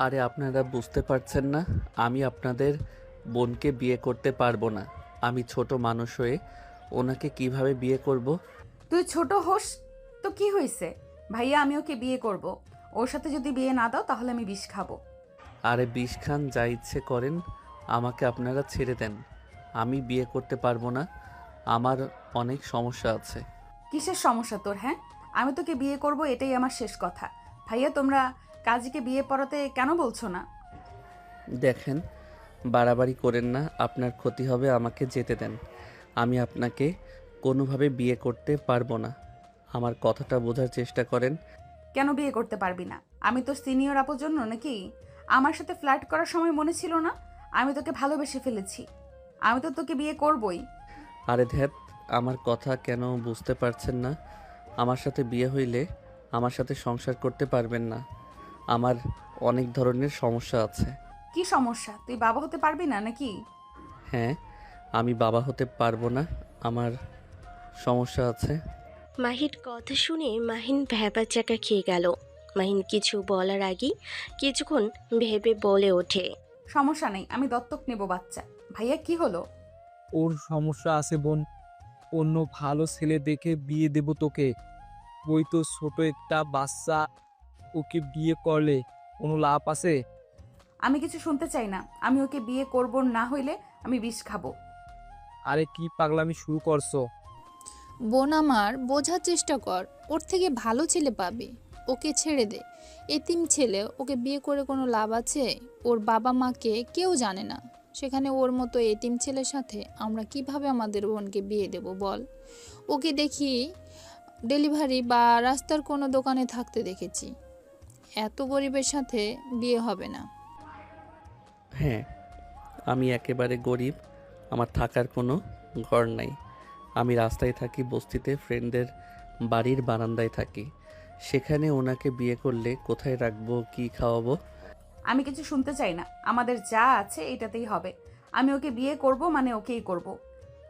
আরে আপনারা বুঝতে পারছেন না, আমি আপনাদের বোনকে বিয়ে করতে পারবো না। আমি ছোট মানুষ হয়ে ওনাকে কিভাবে বিয়ে করব? তুই ছোট হোস তো কি হয়েছে? ভাইয়া, আমি ওকে বিয়ে করব। ওর সাথে যদি বিয়ে না দাও তাহলে আমি বিষ খাবো। আরে বিষ খান, যা ইচ্ছে করেন, আমাকে আপনারা ছেড়ে দেন। আমি বিয়ে করতে পারবো না, আমার অনেক সমস্যা আছে। কিসের সমস্যা তোর? হ্যাঁ, আমি তোকে বিয়ে করব, এটাই আমার শেষ কথা। ভাইয়া, তোমরা কাজীকে বিয়ে পড়াতে কেন বলছো না? দেখেন, বাড়াবাড়ি করেন না, আপনার ক্ষতি হবে, আমাকে যেতে দেন। আমি আপনাকে কোনোভাবে বিয়ে করতে পারবো না। আমার কথাটা বোঝার চেষ্টা করেন। কেন বিয়ে করতে পারবি না? আমি তোর সিনিয়র আপুর জন্য নাকি? আমার সাথে ফ্ল্যার্ট করার সময় মনে ছিল না? আমি তোকে ভালোবেসে ফেলেছি। আমি তো তোকে বিয়ে করবই। আরে ধ্যাত, আমার কথা কেন বুঝতে পারছেন না? আমার সাথে বিয়ে হইলে আমার সাথে সংসার করতে পারবেন না। আমার অনেক ধরনের সমস্যা আছে। কি সমস্যা? তুই বাবা হতে পারবি না নাকি? হ্যাঁ, আমি বাবা হতে পারবো না, আমার সমস্যা আছে। মাহির কথা শুনে মাহিন ভ্যাবাচ্যাকা খেয়ে গেল। মাহিন কিছু বলার আগেই কিছুক্ষণ ভেবে বলে ওঠে। সমস্যা নেই, আমি দত্তক নেব বাচ্চা। ভাইয়া, কি হলো? ওর সমস্যা আছে বোন। অন্য ভালো ছেলে দেখে বিয়ে দেব তোকে। ওই তো ছোট একটা বাচ্চা, ওকে বিয়ে করলে কোনো লাভ আছে? আমি কিছু শুনতে চাই না। আমি ওকে বিয়ে করব, না হইলে আমি বিষ খাবো। আরে কি পাগলামি শুরু করছো? বোন আমার, বোঝার চেষ্টা কর। ওর থেকে ভালো ছেলে পাবে। ওকে ছেড়ে দে। এতিম ছেলে, ওকে বিয়ে করে কোনো লাভ আছে? ওর বাবা মাকে কেউ জানে না। সেখানে ওর মতো এতিম ছেলের সাথে আমরা কিভাবে আমাদের বোনকে বিয়ে দেব বল? ওকে দেখি ডেলিভারি বা রাস্তার কোনো দোকানে থাকতে দেখেছি। এত গরিবের সাথে বিয়ে হবে না। হ্যাঁ, আমি একেবারে গরিব, আমার থাকার কোনো ঘর নাই। আমি রাস্তায় থাকি, বস্তিতে ফ্রেন্ডদের বাড়ির বারান্দায় থাকি। সেখানে ওনাকে বিয়ে করলে কোথায় রাখবো, কি খাওয়াবো? আমি কিছু শুনতে চাই না। আমাদের যা আছে এটাতেই হবে। আমি ওকে বিয়ে করব, মানে ওকেই করব।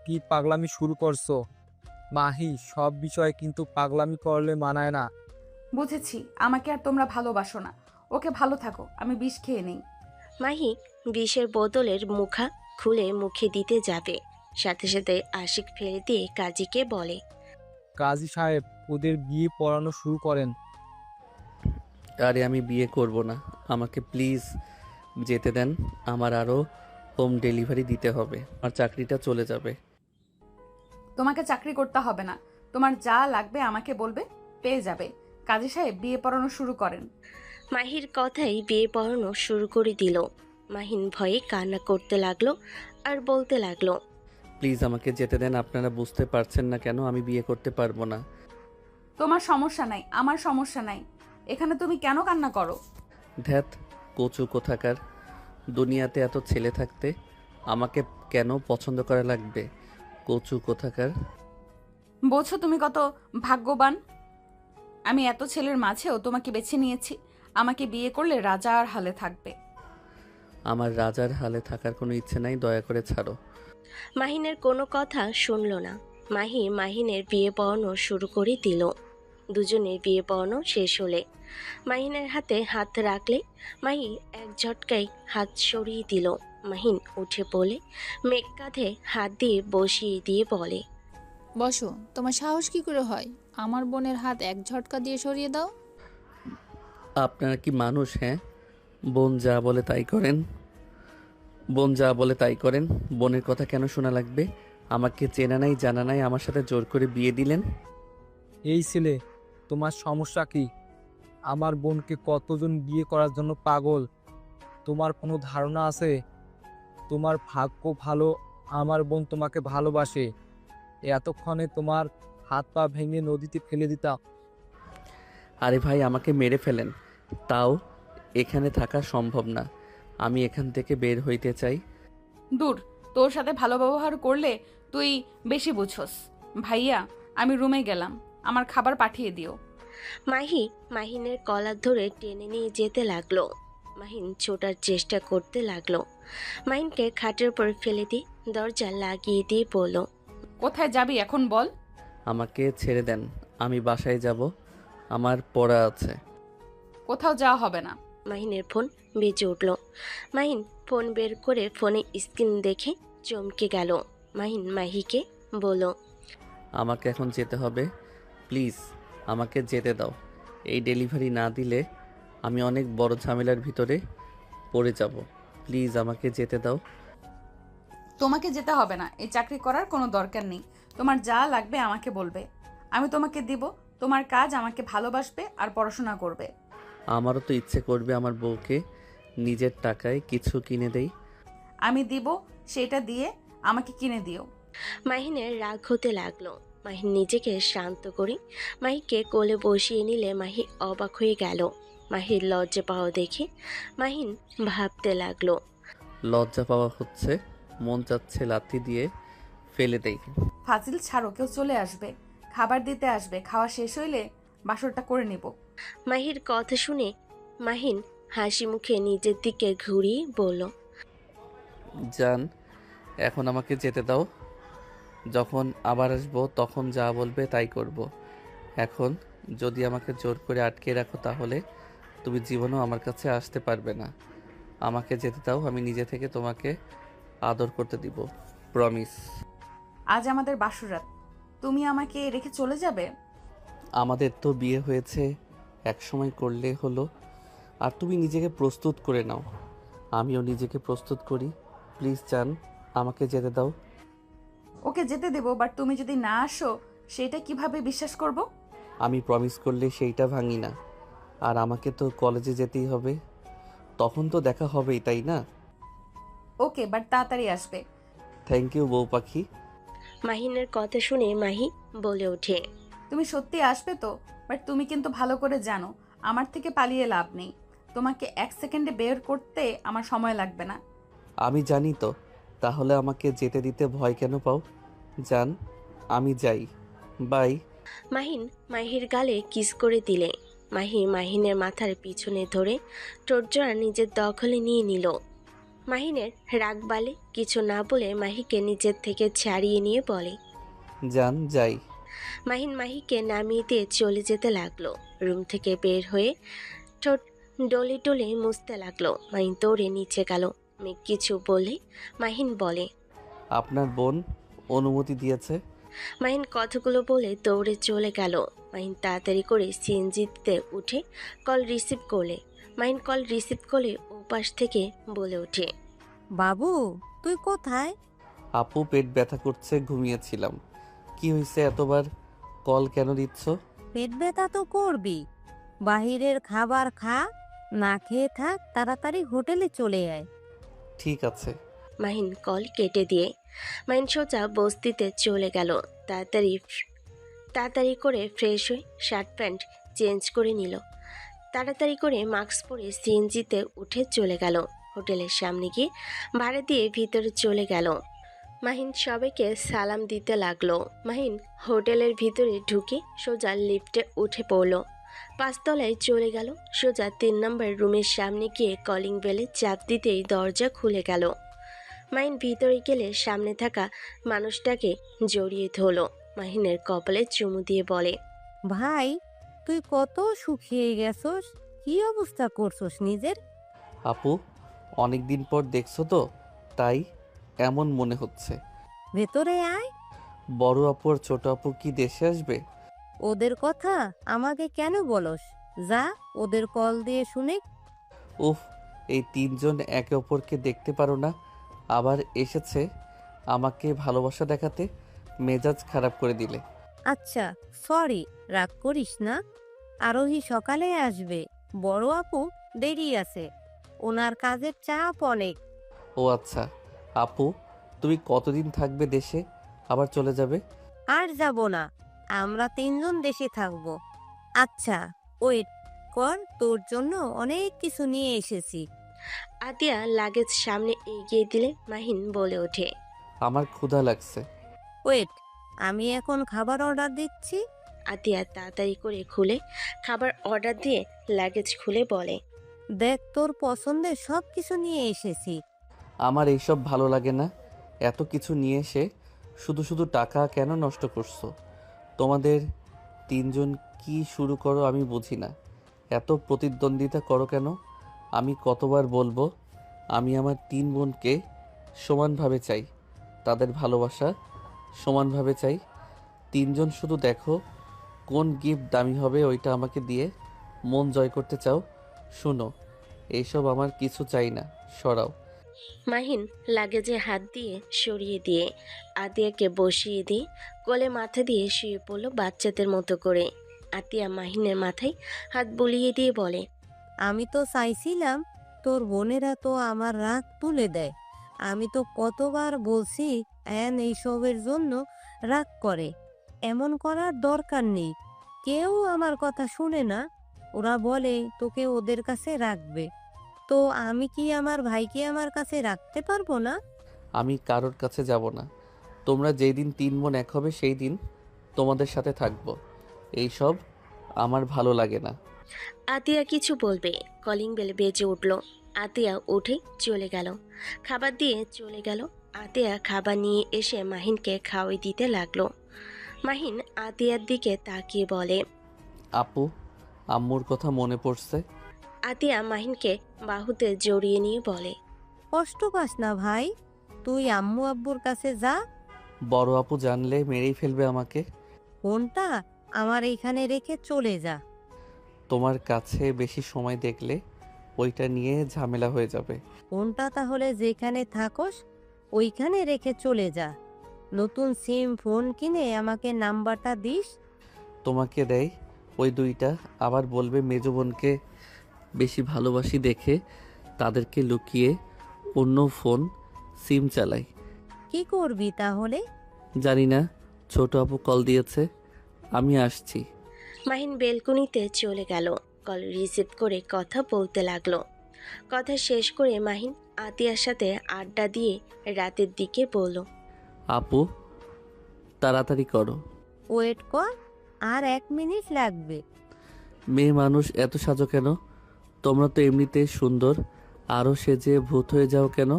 কি পাগলামি শুরু করছো? মাহি, সব বিষয়ে কিন্তু পাগলামি করলে মানায় না। বুঝেছি, আমাকে আর তোমরা ভালোবাসো না। ওকে, ভালো থাকো, আমি বিষ খেয়ে নেই। মাহি বিষের বোতলের মুখা খুলে মুখে দিতে যাবে, সাথে সাথে আশিক ফেলে দিয়ে কাজীকে বলে। কাজী সাহেব, ওদের বিয়ে পড়ানো শুরু করেন। আরে আমি বিয়ে করব না, আমাকে প্লিজ যেতে দেন। আমার আরও হোম ডেলিভারি দিতে হবে, আমার চাকরিটা চলে যাবে। তোমাকে চাকরি করতে হবে না। তোমার যা লাগবে আমাকে বলবে, পেয়ে যাবে। কাজী সাহেব, বিয়ে পড়ানো শুরু করেন। মাহির কথাই বিয়ে পড়ানো শুরু করে দিল। মাহিন ভয়ে কান্না করতে লাগলো আর বলতে লাগলো। প্লিজ আমাকে যেতে দেন, আপনারা বুঝতে পারছেন না কেন আমি বিয়ে করতে পারবো না। তোমার সমস্যা নাই, আমার সমস্যা নাই। এখানে তুমি কেন কান্না করো? ধ্যাত, কচু কোথাকার। দুনিয়াতে এত ছেলে থাকতে আমাকে কেন পছন্দ করা লাগবে? কচু কোথাকার। বোঝো তুমি কত ভাগ্যবান? আমি এত ছেলের মাঝেও তোমাকে বেছে নিয়েছি। আমাকে বিয়ে করলে রাজার হালে থাকবে। আমার রাজার হালে থাকার কোনো ইচ্ছে নাই, দয়া করে ছাড়ো। মাহিনের কোনো কথা শুনল না। মাহিনের বিয়ে পড়ানো শুরু করে দিল। দুজনের বিয়ে পড়ানো শেষ হলে মাহিনের হাতে হাত রাখলে মাহি এক ঝটকায় হাত সরিয়ে দিল। মাহিন উঠে পড়ে মেঘ কাঁধে হাত দিয়ে বসিয়ে দিয়ে বলে। বসো। তোমার সাহস কি করে হয় আমার বোনের হাত এক ঝটকা দিয়ে সরিয়ে দাও? আপনারা কি মানুষ? হ্যাঁ, বোন যা বলে তাই করেন। বোন যা বলে তাই করেন। বোনের কথা কেন শোনা লাগবে? আমাকে চেনা নাই জানা নাই, আমার সাথে জোর করে বিয়ে দিলেন। এই ছেলে, তোমার সমস্যা কি? আমার বোনকে কতজন বিয়ে করার জন্য পাগল, তোমার কোনো ধারণা আছে? তোমার ভাগ্য ভালো, আমার বোন তোমাকে ভালোবাসে। এতক্ষণে তোমার হাত পা ভেঙে নদীতে ফেলে দিতাম। আরে ভাই, আমাকে মেরে ফেলেন, তাও এখানে থাকা সম্ভব না। আমি এখান থেকে বের হইতে চাই। দূর, তোর সাথে ভালো ব্যবহার করলে তুই বেশি বুঝোস। ভাইয়া, আমি রুমে গেলাম, আমার খাবার পাঠিয়ে দিও। মাহিনের কলার ধরে টেনে নিয়ে যেতে লাগলো। মাহিন ছোটার চেষ্টা করতে লাগলো। মাহিনকে খাটের উপর ফেলে দিয়ে দরজা লাগিয়ে দিয়ে বলল। কোথায় যাবি এখন বল? আমাকে ছেড়ে দেন, আমি বাসায় যাব, আমার পড়া আছে। কোথাও যাওয়া হবে না। মাহিনের ফোন বেজে উঠল। মাহিন ফোন বের করে ফোনে স্ক্রিন দেখে চমকে গেল। মাহিন মাহিকে বলল, আমাকে এখন যেতে হবে, প্লিজ আমাকে যেতে দাও। এই ডেলিভারি না দিলে আমি অনেক বড় ঝামেলার ভিতরে পড়ে যাব। প্লিজ আমাকে যেতে দাও। তোমাকে যেতে হবে না, এই চাকরি করার কোনো দরকার নেই। তোমার যা লাগবে আমাকে বলবে, আমি তোমাকে দিব। তোমার কাজ আমাকে ভালোবাসবে আর পড়াশোনা করবে। আমারও তো ইচ্ছে করবে আমার বউকে নিজের টাকায় কিছু কিনে দেই। আমি দিব, সেটা দিয়ে আমাকে কিনে দিও। মাহিনের রাগ হতে লাগলো। মাহিন নিজেকে শান্ত করে মাহিকে কোলে বসিয়ে নিলে মাহি অবাক হয়ে গেল। মাহির লজ্জা পাওয়া দেখে মাহিন ভাবতে লাগলো। লজ্জা পাওয়া হচ্ছে, মন চাচ্ছে লাথি দিয়ে ফেলে দেই। ফাজিল ছাড়ো, কেউ চলে আসবে, খাবার দিতে আসবে। খাওয়া শেষ হইলে বাসরটা করে নিব। মাহির কথা শুনে মাহিন হাসি মুখে নিজের দিকে ঘুরিয়ে বলল, জান, এখন আমাকে যেতে দাও। যখন আবার আসবো তখন যা বলবে তাই করব। এখন যদি আমাকে জোর করে আটকে রাখো তাহলে তুমি জীবনেও আমার কাছে আসতে পারবে না। আমাকে যেতে দাও, আমি নিজে থেকে তোমাকে আদর করতে দিব, প্রমিস। আজ আমাদের বাসরাত, তুমি আমাকে রেখে চলে যাবে? আমাদের তো বিয়ে হয়েছে, এক সময় করলে হলো। আর তুমি নিজেকে প্রস্তুত করে নাও, আমিও নিজেকে প্রস্তুত করি। প্লিজ জান, আমাকে যেতে দাও। ওকে যেতে দেবো, বাট তুমি যদি না আসো সেটা কিভাবে বিশ্বাস করব? আমি প্রমিস করলে সেইটা ভাঙি না। আর আমাকে তো কলেজে যেতেই হবে, তখন তো দেখা হবেই, তাই না? ওকে, বাট তাড়াতাড়ি আসবে। থ্যাংক ইউ বউ পাখি। মাহিনের কথা শুনে মাহি বলে ওঠে, তুমি সত্যি আসবে তো? বাট তুমি কিন্তু ভালো করে জানো আমার থেকে পালিয়ে লাভ নেই। তোমাকে 1 সেকেন্ডে বের করতে আমার সময় লাগবে না। আমি জানি তো, তাহলে আমাকে যেতে দিতে ভয় কেন পাও? জান, আমি যাই, বাই। মাহিন মাহির গালে কিস করে দিলে। মাহি মাহিনের মাথার পিছনে ধরে টোটজোড়া নিজের দখলে নিয়ে নিল। মাহিনের রাগ বালে কিছু না বলে মাহিকে নিজের থেকে ছাড়িয়ে নিয়ে বলে, জান, যাই। মাহিন মাহিকে নামিয়ে দিয়ে চলে যেতে লাগলো। রুম থেকে বের হয়ে ঠোঁট ডলে ডলে মুছতে লাগলো। মাহিন দৌড়ে নিচে গেল। মেঘ কিছু বলে মাহিন বলে, আপনার বোন অনুমতি দিয়েছে। মাহিন কথাগুলো বলে দৌড়ে চলে গেল। মাহিন তাড়াতাড়ি করে সিএনজিতে উঠে কল রিসিভ করলে। মাহিন কল রিসিভ করলে ওপাশ থেকে বলে ওঠে, বাবু, তুই কোথায়? আপু, পেট ব্যথা করছে, ঘুমিয়েছিলাম। কি হয়েছে, এতবার কল কেন দিচ্ছ? পেট ব্যথা তো করবি। বাহিরের খাবার খা, না খেয়ে থাক, তাড়াতাড়ি হোটেলে চলে আয়। ঠিক আছে। মাহিন কল কেটে দিয়ে মাহিন সোজা বস্তিতে চলে গেল। তাড়াতাড়ি করে ফ্রেশ হয়ে শার্ট প্যান্ট চেঞ্জ করে নিল। তাড়াতাড়ি করে মাস্ক পরে সিএনজিতে উঠে চলে গেল। হোটেলের সামনে গিয়ে ভাড়া দিয়ে ভিতরে চলে গেল। মাহিন সবাইকে সালাম দিতে লাগলো। মাহিন হোটেলের ভিতরে ঢুকে সোজা লিফটে উঠে পড়ল। 5 তলায় চলে গেল। সোজা 3 নম্বর রুমের সামনে গিয়ে কলিং বেলে চাপ দিতেই দরজা খুলে গেল। মাহিন ভিতরে গেলে সামনে থাকা মানুষটাকে জড়িয়ে ধরল। মাহিনের কপালে চুমু দিয়ে বলে, ভাই, তুই কত শুকিয়ে গেছস, কি অবস্থা করছস নিজের? আপু, অনেক দিন পর দেখছো তো, তাই এমন মনে হচ্ছে। ভেতরে আয়। বড় আপু আর ছোট আপু কি দেশে আসবে? ওদের কথা আমাকে কেন বলস? যা, ওদের কল দিয়ে শুনে। উফ, এই 3 জন একে অপরকে দেখতে পারো না, আবার এসেছে আমাকে ভালোবাসা দেখাতে। মেজাজ খারাপ করে দিলে। আচ্ছা, সরি, রাগ করিস না। আরোহী সকালে আসবে, বড় আপু দেরি আছে, ওনার কাজের চাপ অনেক। ও আচ্ছা। আপু, তুমি কতদিন থাকবে দেশে, আবার চলে যাবে? আর যাব না, আমরা 3 জন দেশে থাকব। আচ্ছা, ওয়েট কর, তোর জন্য অনেক কিছু নিয়ে এসেছি। আতিয়া লাগেজ সামনে এগিয়ে দিলে মাহিন বলে ওঠে, আমার ক্ষুধা লাগছে। ওয়েট, আমি এখন খাবার অর্ডার দিচ্ছি। আতিয়া তাড়াতাড়ি করে খুলে খাবার অর্ডার দিয়ে লাগেজ খুলে বলে, দেখ, তোর পছন্দের সব কিছু নিয়ে এসেছি। আমার এইসব ভালো লাগে না। এত কিছু নিয়ে এসে শুধু শুধু টাকা কেন নষ্ট করছো? তোমাদের 3 জন কি শুরু করো আমি বুঝি না। এত প্রতিদ্বন্দ্বিতা করো কেন? আমি কতবার বলবো, আমি আমার 3 বোনকে সমানভাবে চাই, তাদের ভালোবাসা সমানভাবে চাই। 3জন শুধু দেখো কোন গিফট দামি হবে ওইটা আমাকে দিয়ে মন জয় করতে চাও। শুনো, এইসব আমার কিছু চাই না, সরাও। মাহিন লাগেজে হাত দিয়ে সরিয়ে দিয়ে আতিয়াকে বসিয়ে দিয়ে কোলে মাথা দিয়ে শুয়ে পড়ল বাচ্চাদের মতো করে। আতিয়া মাহিনের মাথায় হাত বুলিয়ে দিয়ে বলে, আমি তো চাইছিলাম তোর বোনেরা তো আমার রাগ তুলে দেয়। আমি তো কতবার বলছি এইসবের জন্য রাগ করে। এমন করার দরকার নেই। কেউ আমার কথা শুনে না। ওরা বলে তোকে ওদের কাছে রাখবে। তো আমি কি আমার ভাইকে আমার কাছে রাখতে পারবো না? আমি কারোর কাছে যাব না। তোমরা যেই দিন 3 বোন এক হবে সেই দিন তোমাদের সাথে থাকবো। এইসব আমার ভালো লাগে না। আতিয়া কিছু বলবে, কলিং বেল বেজে উঠল। আতিয়া উঠে চলে গেল, খাবার দিয়ে চলে গেল। আতিয়া খাবার নিয়ে এসে মাহিনকে খাওয়াই দিতে লাগলো। মাহিন আতিয়ার দিকে তাকিয়ে বলে, আপু, আম্মুর কথা মনে পড়ছে? আতিয়া মাহিনকে বাহুতে জড়িয়ে নিয়ে বলে, কষ্ট পাস না ভাই, তুই আম্মু আব্বুর কাছে যা। বড় আপু জানলে মেরেই ফেলবে আমাকে। ফোনটা আমার এইখানে রেখে চলে যা। তোমার কাছে বেশি সময় দেখলে ওইটা নিয়ে ঝামেলা হয়ে যাবে। ফোনটা তাহলে যেখানে থাকস ওইখানে রেখে চলে যা। নতুন সিম ফোন কিনে আমাকে নাম্বারটা দিস। তোমাকে দেয় ওই 2টা, আবার বলবে মেজো বোনকে বেশি ভালোবাসি দেখে তাদেরকে লুকিয়ে অন্য ফোন সিম চালাই। কি করবি তাহলে? জানি না, ছোট আপু কল দিয়েছে, আমি আসছি। মাহিন বেলকুনিতে চলে গেল। কল রিসিভ করে কথা বলতে লাগলো। কথা শেষ করে মাহিন আতিয়ার সাথে আড্ডা দিয়ে রাতের দিকে বলল, আপু, তাড়াতাড়ি করো। ওয়েট কর, আর 1 মিনিট লাগবে। মেয়ে মানুষ এত সাজো কেন? তোমরা তো এমনিতেই সুন্দর, আরও সেজে ভূত হয়ে যাও কেন?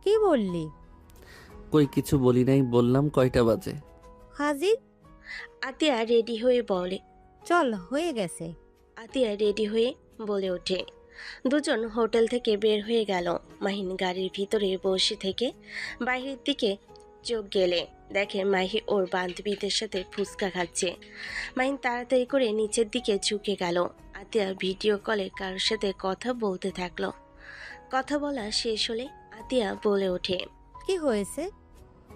কি বললি? কই কিছু বলি নাই, বললাম কয়টা বাজে। হাজির। আতিয়া রেডি হয়ে বলে, চল, হয়ে গেছে। আতিয়া রেডি হয়ে বলে ওঠে। দুজন হোটেল থেকে বের হয়ে গেল। মাহিন গাড়ির ভিতরে বসে থেকে বাইরের দিকে চোখ গেলে দেখে মাহি ওর বান্ধবীদের সাথে ফুচকা খাচ্ছে। মাহিন তাড়াতাড়ি করে নিচের দিকে ঝুঁকে গেল। আতিয়া ভিডিও কলে কারোর সাথে কথা বলতে থাকলো। কথা বলা শেষ হলে আতিয়া বলে ওঠে, কি হয়েছে?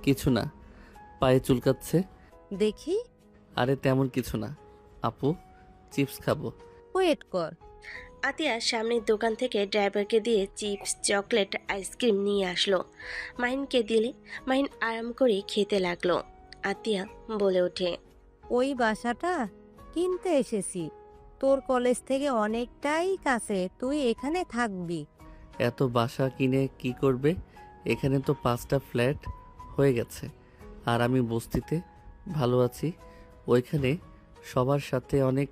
কিছু না, পায়ে চুলকাচ্ছে। দেখি। আরে তেমন কিছু না আপু, চিপস খাবো। ওয়েট কর। আতিয়া সামনের দোকান থেকে ড্রাইভারকে দিয়ে চিপস, চকলেট, আইসক্রিম নিয়ে আসলো। মাহিনকে দিলে মাহিন আরাম করে খেতে লাগলো। আতিয়া বলে ওঠে, ওই বাসাটা কিনতে এসেছি। তোর কলেজ থেকে অনেকটাই কাছে, তুই এখানে থাকবি। এত বাসা কিনে কি করবে? এখানে তো 5টা ফ্ল্যাট হয়ে গেছে, আর আমি বস্তিতে ভালো আছি। ওইখানে সবার সাথে অনেক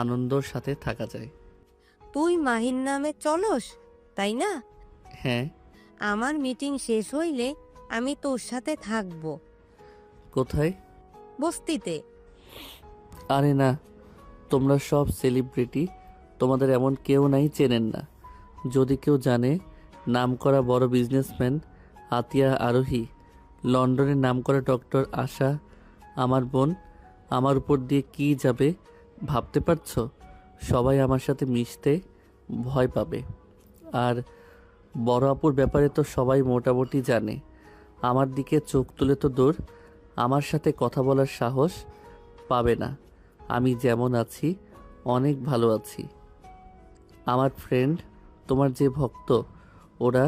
আনন্দর সাথে থাকা যায়। তুই মাহিন নামে চলস, তাই না? হ্যাঁ। আমার মিটিং শেষ হইলে আমি তোর সাথে থাকবো। কোথায়? বস্তিতে। আরে না, তোমরা সব সেলিব্রিটি, তোমাদের এমন কেউ নাই চেনেন না। যদি কেউ জানে, নামকরা বড় বিজনেসম্যান আতিয়া আরোহী, লন্ডনের নামকরা ডক্টর আশা আমার বোন, আমার উপর দিয়ে কি যাবে ভাবতে পারছো? সবাই আমার সাথে মিশতে ভয় পাবে। আর বড় আপুর ব্যাপারে তো সবাই মোটামুটি জানে। আমার দিকে চোখ তুলে তো দূর, আমার সাথে কথা বলার সাহস পাবে না। আমি যেমন আছি অনেক ভালো আছি। আমার ফ্রেন্ড, তোমার যে ভক্ত, ওরা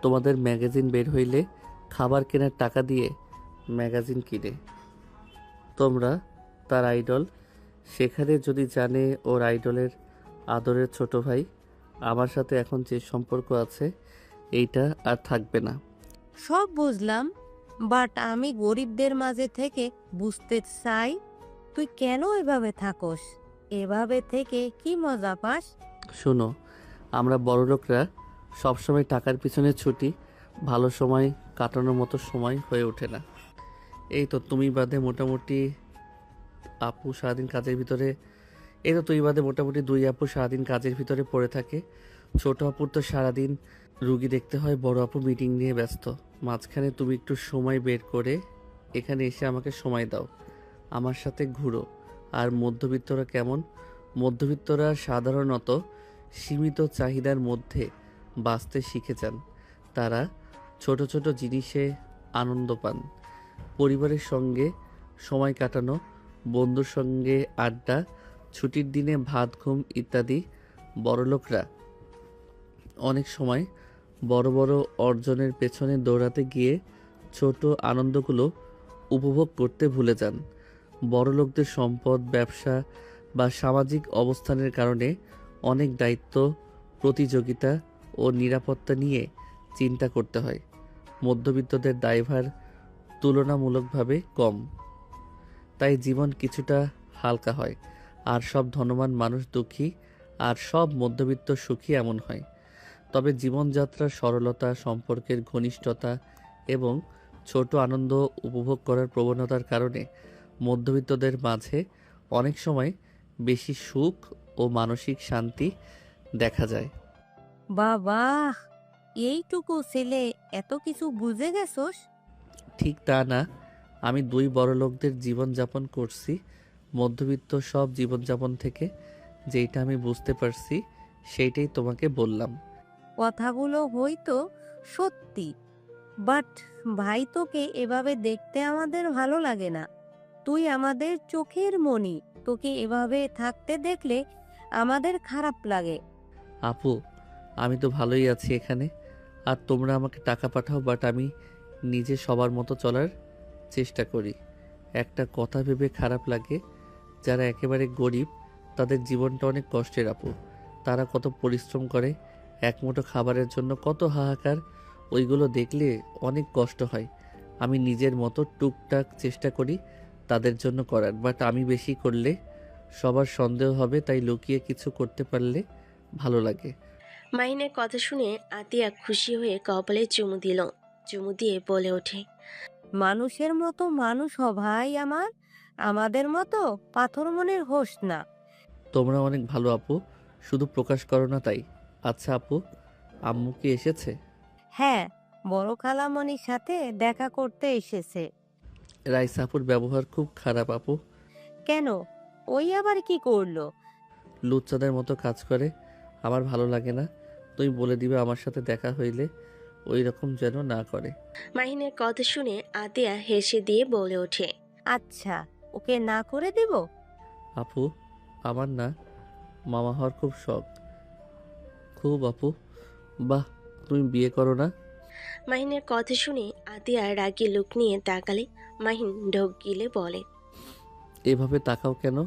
তোমাদের ম্যাগাজিন বের হইলে খাবার কেনার টাকা দিয়ে ম্যাগাজিন কিনে। তোমরা তার আইডল। সেখানে যদি জানে ওর আইডলের আদরের ছোট ভাই আমার সাথে এখন যে সম্পর্ক আছে, এইটা আর থাকবে না। সব বুঝলাম, বাট আমি গরিবদের মাঝে থেকে বুঝতে চাই তুই কেন এভাবে থাকস। এভাবে থেকে কি মজা পাস? শোনো, আমরা বড়লোকরা সবসময় টাকার পিছনে ছুটি, ভালো সময় কাটানোর মতো সময় হয়ে ওঠে না। এই তো তুমি বাদে মোটামুটি আপু সারাদিন কাজের ভিতরে, এই তো তুই বাদে মোটামুটি 2 আপু সারাদিন কাজের ভিতরে পড়ে থাকে। ছোট আপুর তো সারাদিন রুগী দেখতে হয়, বড় আপু মিটিং নিয়ে ব্যস্ত। মাঝখানে তুমি একটু সময় বের করে এখানে এসে আমাকে সময় দাও, আমার সাথে ঘুরো। আর মধ্যবিত্তরা কেমন? মধ্যবিত্তরা সাধারণত সীমিত চাহিদার মধ্যে বাঁচতে শিখে যান। তারা ছোট ছোট জিনিসে আনন্দ পান। পরিবারের সঙ্গে সময় কাটানো, বন্ধুর সঙ্গে আড্ডা, ছুটির দিনে ভাত ঘুম ইত্যাদি। বড়লোকরা অনেক সময় বড় বড় অর্জনের পেছনে দৌড়াতে গিয়ে ছোট আনন্দগুলো উপভোগ করতে ভুলে যান। বড়লোকদের সম্পদ, ব্যবসা বা সামাজিক অবস্থানের কারণে অনেক দায়িত্ব, প্রতিযোগিতা ও নিরাপত্তা নিয়ে চিন্তা করতে হয়। মধ্যবিত্তদের দায়ভার তুলনামূলকভাবে কম, তাই জীবন কিছুটা হালকা হয়। আর সব ধনবান মানুষ দুঃখী, আর সব মধ্যবিত্ত সুখী, এমন হয়। তবে জীবনযাত্রার সরলতা, সম্পর্কের ঘনিষ্ঠতা এবং ছোট আনন্দ উপভোগ করার প্রবণতার কারণে মধ্যবিত্তদের মাঝে অনেক সময় বেশি সুখ ও মানসিক শান্তি দেখা যায়। বাবা, এইটুকু ছেলে এত কিছু বুঝে গেছোস? ঠিক তা না, আমি দুই বড়লোকদের জীবনযাপন করছি। মধ্যবিত্ত সব জীবনযাপন থেকে যেইটা আমি বুঝতে পারছি সেইটাই তোমাকে বললাম। কথাগুলো হয়তো সত্যি, বাট ভাই, তোকে এভাবে দেখতে আমাদের ভালো লাগে না। তুই আমাদের চোখের মণি, তোকে এভাবে থাকতে দেখলে আমাদের খারাপ লাগে। আপু, আমি তো ভালোই আছি এখানে। আর তোমরা আমাকে টাকা পাঠাও, বাট আমি নিজে সবার মতো চলার চেষ্টা করি। একটা কথা ভেবে খারাপ লাগে, যারা একেবারে গরিব তাদের জীবনটা অনেক কষ্টের আপু। তারা কত পরিশ্রম করে, এক মুঠো খাবারের জন্য কত হাহাকার। ওইগুলো দেখলে অনেক কষ্ট হয়। আমি নিজের মতো টুকটাক চেষ্টা করি তাদের জন্য করার, বাট আমি বেশি করলে সবার সন্দেহ হবে, তাই লুকিয়ে কিছু করতে পারলে ভালো লাগে। মাহিনের কথা শুনে আতিয়া খুশি হয়ে কপালে চুমু দিল। চুমু দিয়ে বলে ওঠে, মানুষের মতো মানুষ হ ভাই আমার, আমাদের মতো পাথর মনের হোস না। তোমরা অনেক ভালো আপু, শুধু প্রকাশ করো না তাই। আচ্ছা আপু, আম্মু কি এসেছে? হ্যাঁ, বড় খালামণির সাথে দেখা করতে এসেছে। রাইসা আপুর ব্যবহার খুব খারাপ আপু। কেন? ওই আবার কি করলো? লুচ্চাদের মতো কাজ করে, আমার ভালো লাগে না। তুমি বলে দিবে আমার সাথে দেখা হইলে ওই রকম যেন না করে। মাহিনের কথা শুনে আতিয়া হেসে দিয়ে বলে ওঠে, আচ্ছা, ওকে না করে দেব? আপু, আমার না মামা হওয়ার খুব শখ। খুব আপু। বাহ, তুমি বিয়ে করো না? মাহিনের কথা শুনে আতিয়া রাগী লুক নিয়ে তাকালে মাহিন ঢোক গিলে বলে, এভাবে তাকাও কেন?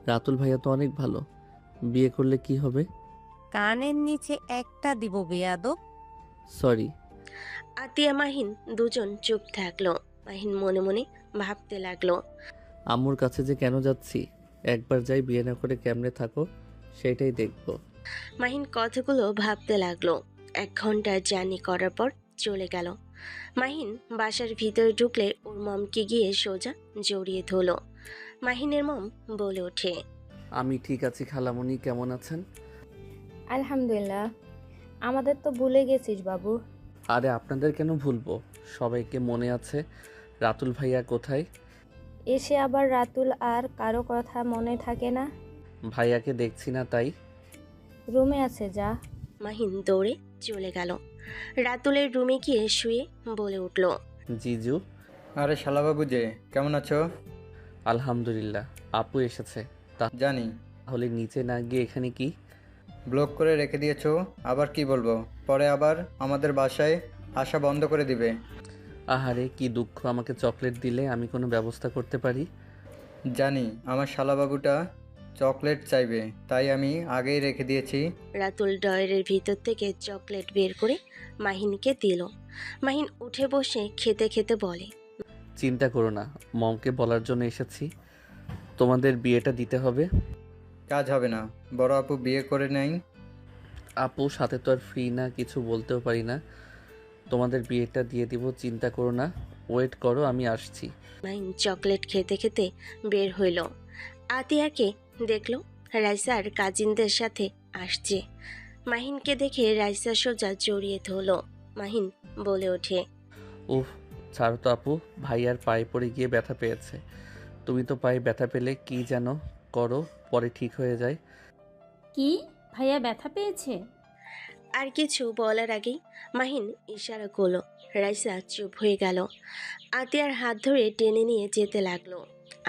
রাতুল ভাইয়া তো অনেক ভালো, বিয়ে করলে কি হবে? কানের নিচে একটা দিব বেয়াদব। সরি। আতিয়া মাহিন দুজন চুপ থাকলো। মাহিন মনে মনে ভাবতে লাগলো, আম্মুর কাছে যে কেন যাচ্ছি, একবার যাই, বিয়ে না করে কেমনে থাকো সেটাই দেখবো। মাহিন কথাগুলো ভাবতে লাগলো। 1 ঘন্টার জার্নি করার পর চলে গেল। মাহিন বাসার ভিতরে ঢুকলে ওর মমকে গিয়ে সোজা জড়িয়ে ধরলো। মাহিনের মম বলে ওঠে, আমি ঠিক আছি খালামণি, কেমন আছেন? আলহামদুলিল্লাহ। আমাদের তো ভুলে গেছিস বাবু। আরে আপনাদের কেন ভুলবো, সবাইকে মনে আছে। রাতুল ভাইয়া কোথায়? এসে আবার রাতুল আর কারো কথা মনে থাকে না। ভাইয়াকে দেখছি না তাই। রুমে আছে, যা। মাহিন দৌড়ে চলে গেল। রাতুলের রুমে গিয়ে শুয়ে বলে উঠল, জিজু। আরে শালাবাবু যে, কেমন আছো? আলহামদুলিল্লাহ। আপু এসেছে? জানি। তাহলে নিচে না গিয়ে এখানে কি? ব্লক করে রেখে দিয়েছো, আবার কি বলবো? পরে আবার আমাদের বাসায় আসা বন্ধ করে দিবে। আহারে কি দুঃখ, আমাকে চকলেট দিলে আমি কোনো ব্যবস্থা করতে পারি। জানি আমার শালাবাবুটা চকলেট চাইবে, তাই আমি আগেই রেখে দিয়েছি। রাতুল ড্রয়ারের ভিতর থেকে চকলেট বের করে মাহিনকে দিল। মাহিন উঠে বসে খেতে খেতে বলে, চিন্তা করো না, মমকে বলার জন্য এসেছি, তোমাদের বিয়েটা দিতে হবে। কাজ হবে না, বড় আপু বিয়ে করে নেই। আপু সাথে তো আর ফ্রি না, কিছু বলতেও পারি না। তোমাদের বিয়েটা দিয়ে দিব, চিন্তা করো না। ওয়েট করো, আমি আসছি। মাহিন চকলেট খেতে খেতে বের হইল। আতিয়াকে দেখলো রাইসার কাজিনদের সাথে আসছে। মাহিনকে দেখে রাইসা সোজা জড়িয়ে ধরলো। মাহিন বলে ওঠে, উফ, ছাড়ো তো আপু, ভাইয়ার পায়ে পড়ে গিয়ে ব্যথা পেয়েছে। তুমি তো পায়ে ব্যথা পেলে কি যেন করো, পরে ঠিক হয়ে যায়। কি? ভাইয়া ব্যথা পেয়েছে? আর কিছু বলার আগেই মাহিন ইশারা করলো। রাইসা চুপ হয়ে গেল। আতিয়ার হাত ধরে টেনে নিয়ে যেতে লাগলো।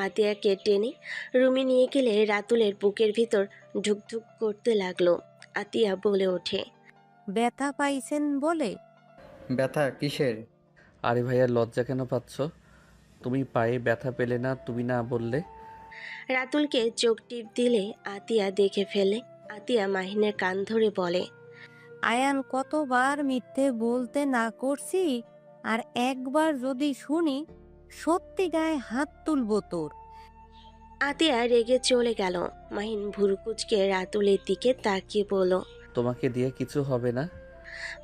আতিয়াকে টেনে রুমে নিয়ে গেলে রাতুলের বুকের ভিতর ঢুকঢুক করতে লাগলো। আতিয়া বলে ওঠে, ব্যথা পাইছেন বলে? ব্যথা কিসের? আরে ভাইয়া, লজ্জা কেন পাচ্ছ? তুমি পায়ে ব্যথা পেলে না, তুমি না বললে? রাতুলকে চোখ টিপ দিলে আতিয়া দেখে ফেলে। আতিয়া মাহিনের কান ধরে বলে, আয়ান, কতবার মিথ্যে বলতে না করছি, আর একবার যদি শুনি সত্যি গায়ে হাত তুলবো তোর। আতিয়া রেগে চলে গেল। মাহিন ভুরু কুঁচকে রাতুলের দিকে তাকিয়ে বলল, তোমাকে দিয়ে কিছু হবে না।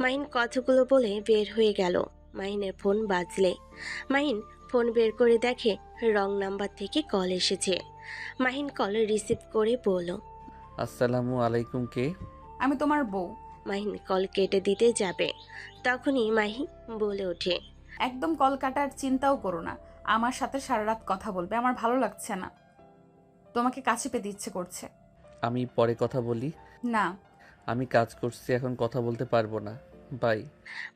মাহিন কথাগুলো বলে বের হয়ে গেল। মাহিনের ফোন বাজলে মাহিন ফোন বের করে দেখে রং নাম্বার থেকে কল এসেছে। মাহিন কল রিসিভ করে বলল, আসসালামু আলাইকুম, কে? আমি তোমার বউ। মাহিন কল কেটে দিতে যাবে, তখনই মাহি বলে ওঠে, একদম কল কাটার চিন্তাও করো না। আমার সাথে সারা রাত কথা বলবে, আমার ভালো লাগছে না। তোমাকে কাছে পেতে ইচ্ছে করছে। আমি পরে কথা বলি। না। আমি কাজ করছি, এখন কথা বলতে পারবো না। বাই।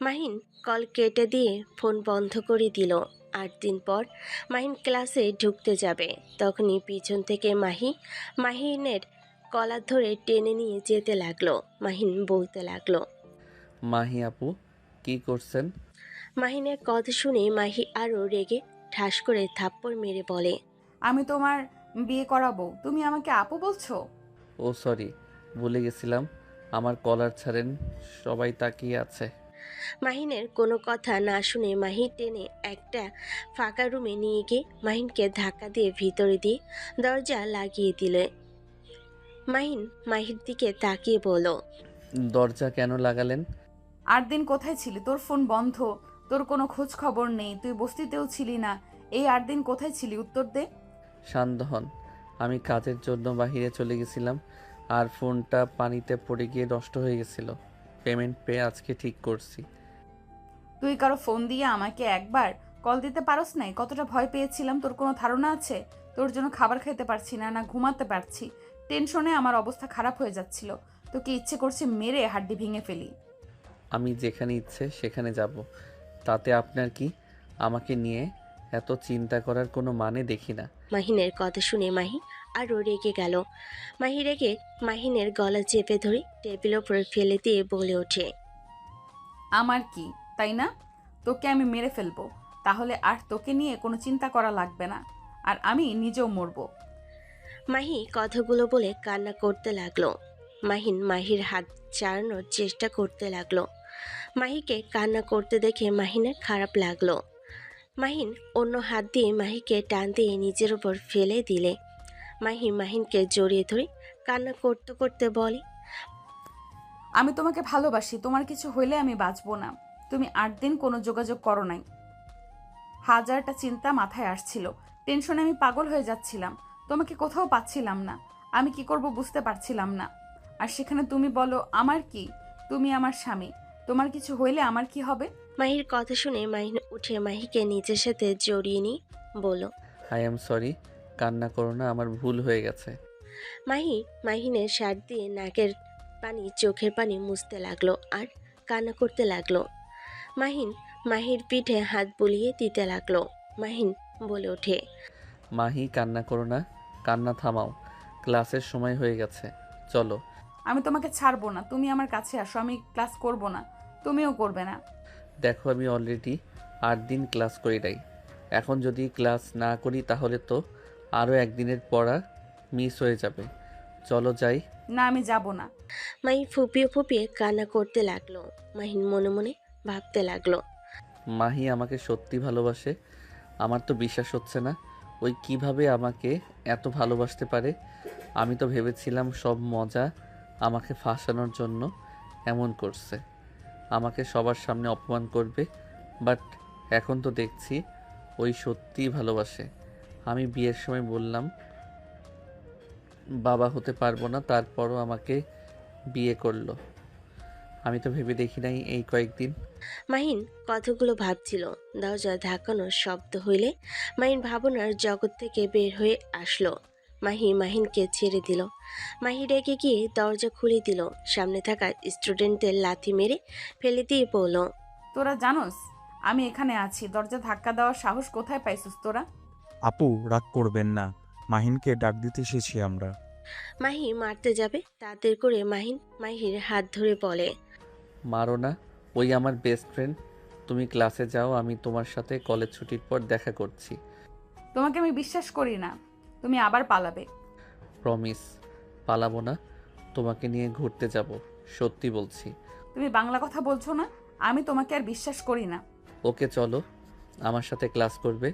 মাহিন কল কেটে দিয়ে ফোন বন্ধ করে দিল। 8 দিন পর মাহিন ক্লাসে ঢুকতে যাবে, তখনই পিছন থেকে মাহিনের কলার ধরে টেনে নিয়ে যেতে লাগলো। মাহিন বলতে লাগলো, মাহি আপু, কি করছেন? মাহিনের কথা শুনে মাহি আরও রেগে ঠাস করে থাপ্পড় মেরে বলে, আমি তোমার বিয়ে করাবো, তুমি আমাকে আপু বলছো? ও সরি, ভুলে গেছিলাম। আমার কলার ছাড়েন, সবাই তাকিয়ে আছে। মাহিনের কোনো কথা না শুনে মাহি টেনে একটা ফাঁকা রুমে নিয়ে গিয়ে মাহিনকে ধাক্কা দিয়ে ভিতরে দিয়ে দরজা লাগিয়ে দিলে। মাহিন মাহির দিকে তাকিয়ে বলল, দরজা কেন লাগালেন? 8 দিন কোথায় ছিলি? তোর ফোন বন্ধ, তোর কোনো খোঁজ খবর নেই, তুই বস্তিতেও ছিলি না। এই 8 দিন কোথায় ছিলি? উত্তর দে। শান্ত হন। আমি কাজের জন্য বাইরে চলে গেছিলাম, আর ফোনটা পানিতে পড়ে গিয়ে নষ্ট হয়ে গেছিল। পেমেন্ট পেয়ে আজকে ঠিক করছি। তুই কারো ফোন দিয়ে আমাকে একবার কল দিতে পারস নাই? কতটা ভয় পেয়েছিলাম তোর কোনো ধারণা আছে? তোর জন্য খাবার খেতে পারছি না, না ঘুমাতে পারছি। টেনশনে আমার অবস্থা খারাপ হয়ে যাচ্ছিল। তোকে ইচ্ছে করছে মেরে হাড্ডি ভেঙে ফেলি। আমি যেখানে ইচ্ছে সেখানে যাব, তাতে আপনার কি? আমাকে নিয়ে এত চিন্তা করার কোনো মানে দেখি না। মাহিনের কথা শুনে মাহি আরও রেগে গেল। মাহি রেগে মাহিনের গলা চেপে ধরে টেবিল ওপর ফেলে দিয়ে বলে ওঠে, আমার কি, তাই না? তোকে আমি মেরে ফেলবো, তাহলে আর তোকে নিয়ে কোনো চিন্তা করা লাগবে না, আর আমি নিজেও মরবো। মাহি কথাগুলো বলে কান্না করতে লাগলো। মাহিন মাহির হাত ছাড়ানোর চেষ্টা করতে লাগলো। মাহিকে কান্না করতে দেখে মাহিনের খারাপ লাগলো। মাহিন অন্য হাত দিয়ে মাহিকে টান দিয়ে নিজের ওপর ফেলে দিলে। মাহিনকে জড়িয়ে ধরে কান্না করতে করতে বলে, আমি তোমাকে ভালোবাসি, তোমার কিছু হইলে আমি বাঁচবো না। তুমি 8 দিন কোনো যোগাযোগ করো নাই। হাজারটা চিন্তা মাথায় আসছিল, টেনশনে আমি পাগল হয়ে যাচ্ছিলাম। তোমাকে কোথাও পাচ্ছিলাম না, আমি কি করব বুঝতে পারছিলাম না। আর সেখানে তুমি বলো আমার কি? তুমি আমার স্বামী, তোমার কিছু হইলে আমার কি হবে? মাহির কথা শুনে মাহিন উঠে মাহিকে নিজের সাথে জড়িয়ে নিয়ে বলল, আই এম সরি, কান্না করো না, আমার ভুল হয়ে গেছে। মাহিনের শার্ট দিয়ে নাকের পানি চোখের পানি মুছতে লাগলো আর কান্না করতে লাগলো। মাহির পিঠে হাত বুলিয়ে দিতে লাগলো। মাহিন বলে ওঠে, মাহি, কান্না করো না, কান্না থামাও। ক্লাসের সময় হয়ে গেছে, চলো। আমি তোমাকে ছাড়বো না, তুমি আমার কাছে আসো। আমি ক্লাস করব না, তুমিও করবে না। দেখো, আমি অলরেডি 8 দিন ক্লাস করি নাই। এখন যদি ক্লাস না করি তাহলে তো আরও একদিনের পড়া মিস হয়ে যাবে। চলো যাই। না, আমি যাব না। মাহি ফুপিয়ে ফুপিয়ে কান্না করতে লাগলো। মাহিন মনে মনে ভাবতে লাগলো, মাহি আমাকে সত্যি ভালোবাসে? আমার তো বিশ্বাস হচ্ছে না। ওই কিভাবে আমাকে এত ভালোবাসতে পারে? আমি তো ভেবেছিলাম সব মজা আমাকে ফাঁসানোর জন্য এমন করছে, আমাকে সবার সামনে অপমান করবে। বাট এখন তো দেখছি ওই সত্যিই ভালোবাসে। আমি বিয়ের সময় বললাম বাবা হতে পারবো না, তারপরও আমাকে বিয়ে করলো। আমি তো ভেবে দেখি নাই এই কয়েকদিন। মাহিন কথাগুলো ভাবছিল। দরজা ধাক্কানোর শব্দ হইলে মাহিন ভাবনার জগৎ থেকে বের হয়ে আসলো। মাহিনকে ছেড়ে দিল। মাহি রেগে গিয়ে দরজা খুলে দিল। সামনে থাকা স্টুডেন্টদের লাথি মেরে ফেলে দিয়ে বলল, তোরা জানোস আমি এখানে আছি, দরজা ধাক্কা দেওয়ার সাহস কোথায় পাইছিস তোরা? আপু রাগ করবেন না, মাহিনকে ডাক দিতে এসেছি আমরা। মাহি মারতে যাবে তাদের করে মাহির হাত ধরে বলে, মারো না, ওই আমার বেস্ট ফ্রেন্ড। তুমি ক্লাসে যাও, আমি তোমার সাথে কলেজ ছুটির পর দেখা করছি। তোমাকে আমি বিশ্বাস করি না, তুমি আবার পালাবে। প্রমিস, পালাবো না। তোমাকে নিয়ে ঘুরতে যাব, সত্যি বলছি। তুমি বাংলা কথা বলছো না, আমি তোমাকে আর বিশ্বাস করি না। ওকে চলো, আমার সাথে ক্লাস করবে।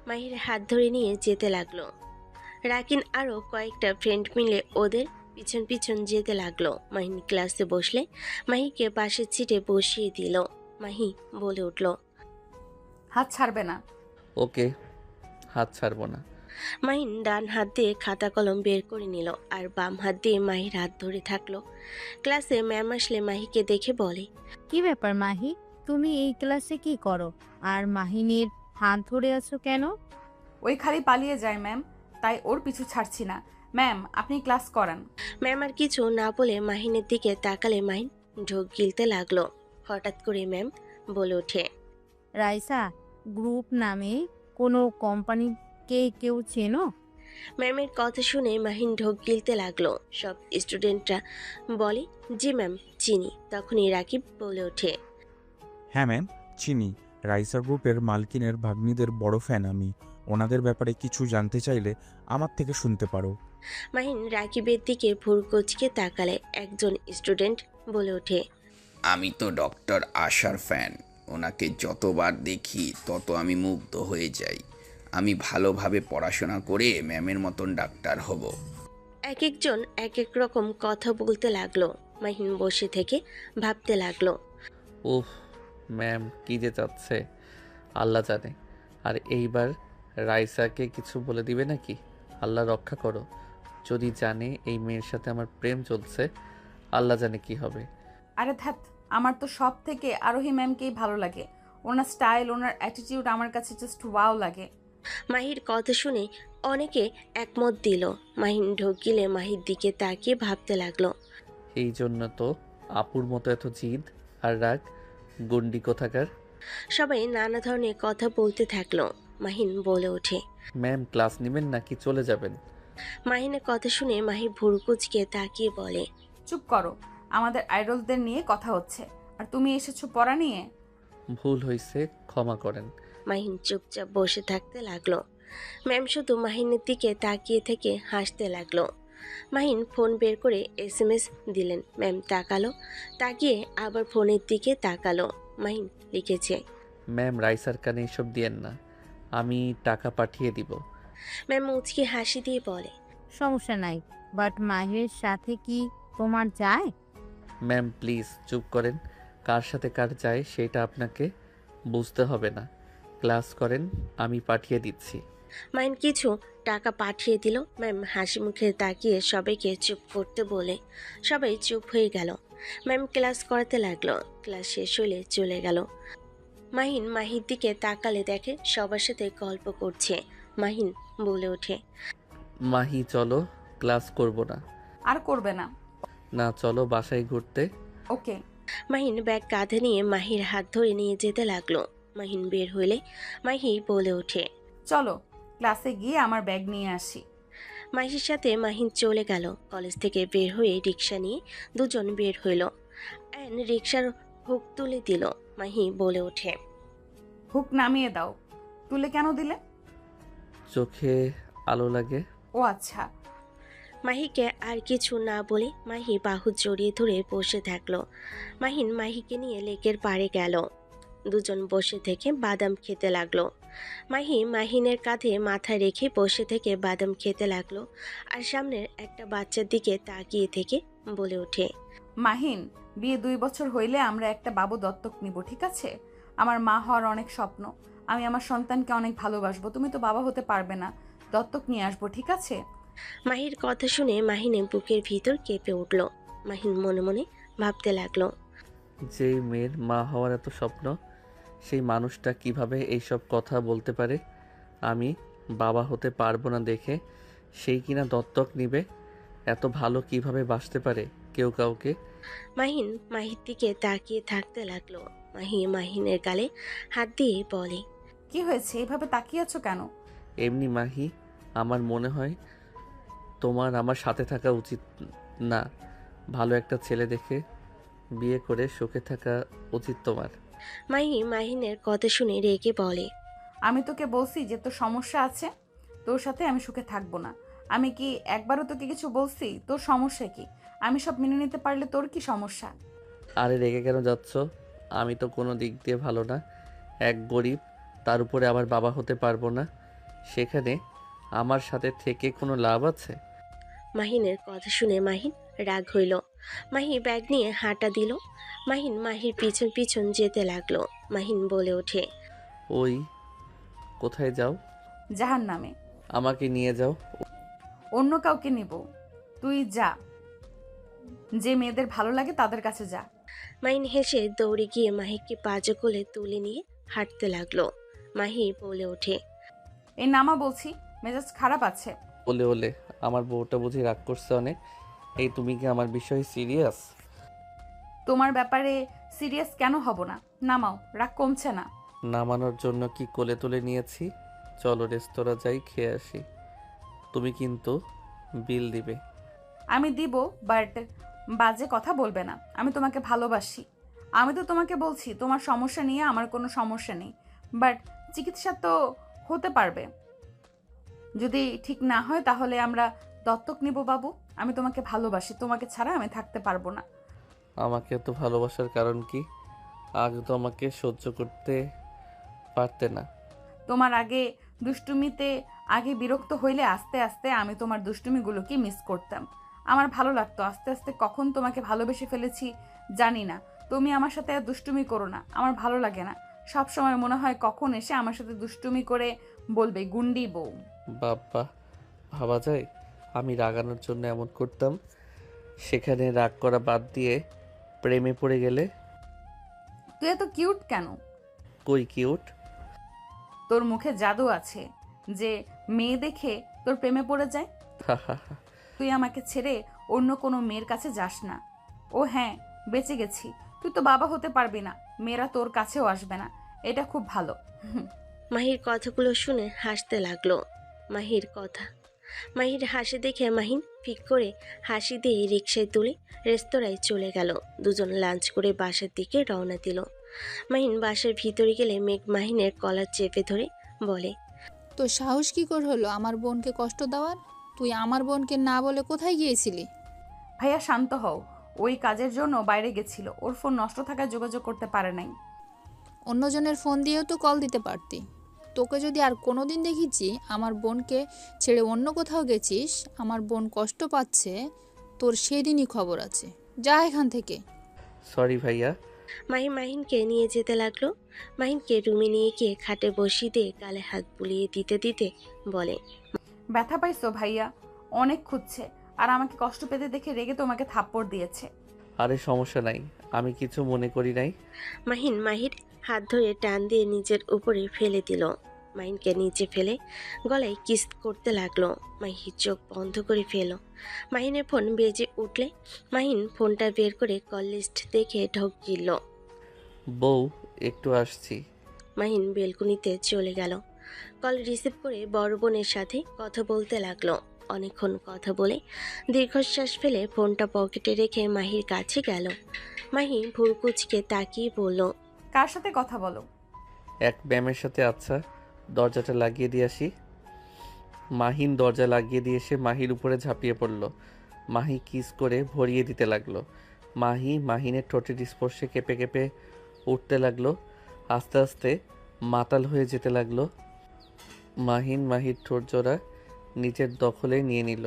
মাহির হাত ধরে নিয়ে যেতে লাগলো। রাকিন আরও কয়েকটা ফ্রেন্ড মিলে ওদের পিছন পিছন যেতে লাগলো। মাহিন ক্লাসে বসলে মাহিকে পাশের সিটে বসিয়ে দিল। মাহি বলে উঠল, হাত ছাড়বে না। ওকে, হাত ছাড়বো না। মাহিন ডান হাত দিয়ে খাতা কলম বের করে নিল আর বাম হাত দিয়ে মাহির হাত ধরে থাকলো। ক্লাসে ম্যাম আসলে মাহিকে দেখে বলে, কি ব্যাপার মাহি, তুমি এই ক্লাসে কি করো আর মাহিনীর হাত ধরে আছো কেন? ওই খালি পালিয়ে যায় ম্যাম, তাই ওর পিছু ছাড়ছি না। ম্যাম আপনি ক্লাস করান। ম্যাম আর কিছু না বলে মাহিনের দিকে তাকালে মাহিন ঢোক গিলতে লাগলো। হঠাৎ করে ম্যাম বলে ওঠে, রাইসা, গ্রুপ নামে কোনো কোম্পানিকে কেউ চেনো? ম্যামের কথা শুনে মাহিন ঢোক গিলতে লাগলো। সব স্টুডেন্টরা বলে, জি ম্যাম চিনি। তখনই রাকিব বলে ওঠে, হ্যাঁ ম্যাম চিনি, রাইসার গ্রুপের মালকিনের ভাগ্নিদের বড় ফ্যান আমি। ওনাদের ব্যাপারে কিছু জানতে চাইলে আমার থেকে শুনতে পারো। মাহিন রাকিবের দিকে ভুর কুচকে তাকালে একজন স্টুডেন্ট বলে ওঠে, আমি তো ডক্টর আশার ফ্যান। ওনাকে যতবার দেখি তত আমি মুগ্ধ হয়ে যাই। আমি ভালোভাবে পড়াশোনা করে ম্যামের মতন ডাক্তার হব। এক একজন এক এক রকম কথা বলতে লাগলো। মাহিন বসে থেকে ভাবতে লাগলো, উফ, ম্যাম কি যে চাচ্ছে আল্লাহ জানে। আর এইবার রাইসাকে কিছু বলে দিবে নাকি? আল্লাহ রক্ষা করো, যদি জানে এই মেয়ের সাথে আমার প্রেম চলছে, আল্লাহ জানে কি হবে। আরে ধ্যাত, আমার তো সব থেকে আরোহী ম্যামকেই ভালো লাগে। ওনার স্টাইল, ওনার অ্যাটিটিউড আমার কাছে জাস্ট ওয়াও লাগে। মাহির কথা শুনে অনেকে একমত দিল। মাহিন ঢোক গিলে মাহির দিকে তাকিয়ে ভাবতে লাগলো। এই জন্য তো আপুর মতো এত জিদ আর রাগ, গন্ডি কোথাকার। সবাই নানা ধরনের কথা বলতে থাকলো। মাহিন বলে ওঠে, ম্যাম ক্লাস নেবেন নাকি চলে যাবেন? মাহিনের কথা শুনে মাহি ভুরু কুচকে তাকিয়ে বলে, চুপ করো, আমাদের আইডলদের নিয়ে কথা হচ্ছে আর তুমি এসেছো পড়া নিয়ে। ভুল হয়েছে, ক্ষমা করেন। মাহিন চুপচাপ বসে থাকতে লাগলো। ম্যাম শুধু মাহিনের দিকে তাকিয়ে থেকে হাসতে লাগলো। মাহিন ফোন বের করে SMS দিলেন। ম্যাম তাকালো, তাকিয়ে আবার ফোনের দিকে তাকালো। মাহিন লিখেছে, ম্যাম রাইসার কানে এসব দিয়েন না, আমি টাকা পাঠিয়ে দিব। ম্যাম মুচকি হাসি দিয়ে বলে, সমস্যা নাই, বাট মাহিরের সাথে কি তোমার যায়? ম্যাম প্লিজ চুপ করেন, কার সাথে কার যায় সেটা আপনাকে বুঝতে হবে না। ক্লাস করেন, আমি পাঠিয়ে দিচ্ছি। মাহিন কিছু টাকা পাঠিয়ে দিল। ম্যাম হাসি মুখে তাকিয়ে সবাইকে চুপ করতে বলে সবাই চুপ হয়ে গেল। ম্যাম ক্লাস করাতে লাগলো। ক্লাস শেষ হলে চলে গেল। মাহিন মাহির দিকে তাকালে দেখে সবার সাথে গল্প করছে। মাহিন বলে ওঠে, মাহি চলো, ক্লাস করব না। আর করবে না? না চলো বাসায় ঘুরতে। ওকে। মাহিন ব্যাগ কাঁধে নিয়ে মাহির হাত ধরে নিয়ে যেতে লাগলো। মাহিন বের হইলে মাহি বলে ওঠে, চলো ক্লাসে গিয়ে আমার ব্যাগ নিয়ে আসি। মাহির সাথে মাহিন চলে গেল। কলেজ থেকে বের হয়ে রিক্সা নিয়ে দুজন বের হইল। অ্যান রিক্সার হুক তুলে দিল। মাহি বলে ওঠে, হুক নামিয়ে দাও। তুলে কেন দিলে? চোখে আলো লাগে। ও আচ্ছা। মাহিকে আর কিছু না বলে মাহি বাহু জড়িয়ে ধরে বসে থাকলো। মাহিন মাহিকে নিয়ে লেকের পাড়ে গেল। দুজন বসে থেকে বাদাম খেতে লাগলো। মাহি মাহিনের কাঁধে মাথা রেখে বসে থেকে বাদাম খেতে লাগলো আর সামনের একটা বাচ্চার দিকে তাকিয়ে থেকে বলে ওঠে, মাহিন, বিয়ে 2 বছর হইলে আমরা একটা বাবু দত্তক নিব, ঠিক আছে? আমার মা হওয়ার অনেক স্বপ্ন, আমি আমার সন্তানকে অনেক ভালোবাসবো। তুমি তো বাবা হতে পারবে না, দত্তক নিয়ে আসবো, ঠিক আছে? মাহির কথা শুনে মাহিনের বুকের ভিতর কেঁপে উঠল। মাহিন মনে মনে ভাবতে লাগলো। যেই মেয়ের মা হওয়ার এত স্বপ্ন, সেই মানুষটা কিভাবে এইসব কথা বলতে পারে? আমি বাবা হতে পারবো না দেখে সেই কিনা দত্তক নিবে? এত ভালো কিভাবে বাসতে পারে কেউ কাউকে? মাহিন মাহির দিকে তাকিয়ে থাকতে লাগলো। মাহি মাহিনের গালে হাত দিয়ে বলে, কি হয়েছে, এইভাবে তাকিয়ে আছো কেন? এমনি মাহি, আমার মনে হয় তোমার আমার সাথে থাকা উচিত না। ভালো একটা ছেলে দেখে বিয়ে করে সুখে থাকা উচিত তোমার। মাহি মাহিনের কথা শুনে রেগে বলে, আমি তোকে বলছি যে তোর সমস্যা আছে, তোর সাথে আমি সুখে থাকবো না। আমি কি একবারও তোকে কিছু বলছি? তোর সমস্যা কি? আমি সব মেনে নিতে পারলে তোর কি সমস্যা? আরে রেগে কেন যাচ্ছ? আমি তো কোনো দিক দিয়ে ভালো না, এক গরিব, তার উপরে আবার বাবা হতে পারবো না। সেখানে আমার সাথে থেকে কোনো লাভ আছে? মাহিনের কথা শুনে মাহিন রাগ হইল। মাহি ব্যাগ নিয়ে হাঁটা দিল। মাহিন মাহির পিছন পিছন যেতে লাগলো। মাহিন বলে ওঠে, ওই কোথায় যাও? জাহান্নামে। আমাকে নিয়ে যাও। অন্য কাউকে নিব, তুই যা, যে মেয়েদের ভালো লাগে তাদের কাছে যা। মাহিন হেসে দৌড়ে গিয়ে মাহিকে পাজো কোলে তুলে নিয়ে হাঁটতে লাগলো। মাহি বলে ওঠে, এই নামা বলছি, মেজাজ খারাপ আছে। ওলে ওলে, আমার বউটা বুঝি রাগ করছে অনেক। এই তুমি কি আমার বিষয়ে সিরিয়াস? তোমার ব্যাপারে সিরিয়াস কেন হব না? নামাও, রাগ কমছে না। নামানোর জন্য কি কোলে তুলে নিয়েছি? চলো রেস্তোরাঁ যাই, খেয়ে আসি। তুমি কিন্তু বিল দিবে। আমি দিব, বাট বাজে কথা বলবে না। আমি তোমাকে ভালোবাসি। আমি তো তোমাকে বলছি তোমার সমস্যা নিয়ে আমার কোনো সমস্যা নেই, বাট চিকিৎসা তো হতে পারবে। যদি ঠিক না হয় তাহলে আমরা দত্তক নিব বাবু। আমি তোমাকে ভালোবাসি, তোমাকে ছাড়া আমি থাকতে পারবো না। আমাকে এত ভালোবাসার কারণ কি? আগে তো আমাকে সহ্য করতে পারতে না। তোমার দুষ্টুমিতে আগে বিরক্ত হইলে আস্তে আস্তে আমি তোমার দুষ্টুমিগুলোকে মিস করতাম। আমার ভালো লাগতো। আস্তে আস্তে কখন তোমাকে ভালোবেসে ফেলেছি জানি না। তুমি আমার সাথে আর দুষ্টুমি করো না, আমার ভালো লাগে না। সব সময় মনে হয় কখন এসে আমার সাথে দুষ্টুমি করে বলবে গুন্ডি বউ। বাবা, ভাবা যায় আমি রাগানোর জন্য এমন করতাম? সেখানে রাগ করা বাদ দিয়ে প্রেমে পড়ে গেলে? তুই এত কিউট কেন? কই কিউট? তোর মুখে জাদু আছে যে মেয়ে দেখে তোর প্রেমে পড়ে যায়। তুই আমাকে ছেড়ে অন্য কোনো মেয়ের কাছে যাস না। ও হ্যাঁ, বেঁচে গেছি। তুই তো বাবা হতে পারবি না, মেয়েরা তোর কাছেও আসবে না। এটা খুব ভালো। মাহির কথাগুলো শুনে হাসতে লাগলো। মাহির কথা, মাহির হাসি দেখে মাহিন ফিক করে হাসি দিয়ে রিকশায় তুলে রেস্তোরাঁয় চলে গেল। দুজন লাঞ্চ করে বাসার দিকে রওনা দিল। মাহিন বাসার ভিতরে গেলে মেঘ মাহিনের কলার চেপে ধরে বলে, তো সাহস কি করে হলো আমার বোনকে কষ্ট দেওয়ার? তুই আমার বোনকে না বলে কোথায় গিয়েছিলি? ভাইয়া শান্ত হও, ওই কাজের জন্য বাইরে গেছিল। ওর ফোন নষ্ট থাকায় যোগাযোগ করতে পারে নাই। অন্যজনের ফোন দিয়েও তো কল দিতে পারতি। তোকে যদি আর কোনো দিন দেখেছি আমার বোনকে ছেড়ে অন্য কোথাও গেছিস, আমার বোন কষ্ট পাচ্ছে, তোর সেদিনই খবর আছে। যা এখান থেকে। সরি ভাইয়া। মাহিনকে নিয়ে যেতে লাগলো। মাহিনকে রুমে নিয়ে গিয়ে খাটে বসিয়ে দিয়ে গালে হাত বুলিয়ে দিতে দিতে বলে, ব্যথা পাইছো ভাইয়া? অনেক খুঁজছে, আর আমাকে কষ্ট পেতে দেখে রেগে তোমাকে থাপ্পড় দিয়েছে। আরে সমস্যা নাই, আমি কিছু মনে করি নাই। মাহির হাত ধরে টান দিয়ে নিজের উপরে ফেলে দিল। মাহিনকে নিচে ফেলে গলায় কিস করতে লাগলো। মাহির চোখ বন্ধ করে ফেল। মাহিনের ফোন বেজে উঠলে মাহিন ফোনটা বের করে কল লিস্ট দেখে ঢোক গিলল। বউ, একটু আসছি। মাহিন বেলকুনিতে চলে গেল। কল রিসিভ করে বড় বোনের সাথে কথা বলতে লাগলো। অনেকক্ষণ কথা বলে দীর্ঘশ্বাস ফেলে ফোনটা পকেটে রেখে মাহির কাছে গেল। মাহি ভুরকুচকে তাকিয়ে বলল, কার সাথে কথা বলো? এক ম্যামের সাথে। আচ্ছা, দরজাটা লাগিয়ে দিয়ে আসি। মাহিন দরজা লাগিয়ে দিয়ে এসে মাহির উপরে ঝাঁপিয়ে পড়ল। মাহি কিস করে ভরিয়ে দিতে লাগলো। মাহিনের ঠোঁটের স্পর্শে কেঁপে কেঁপে উঠতে লাগলো। আস্তে আস্তে মাতাল হয়ে যেতে লাগলো। মাহির ঠোঁট জোড়া নিজের দখলে নিয়ে নিল।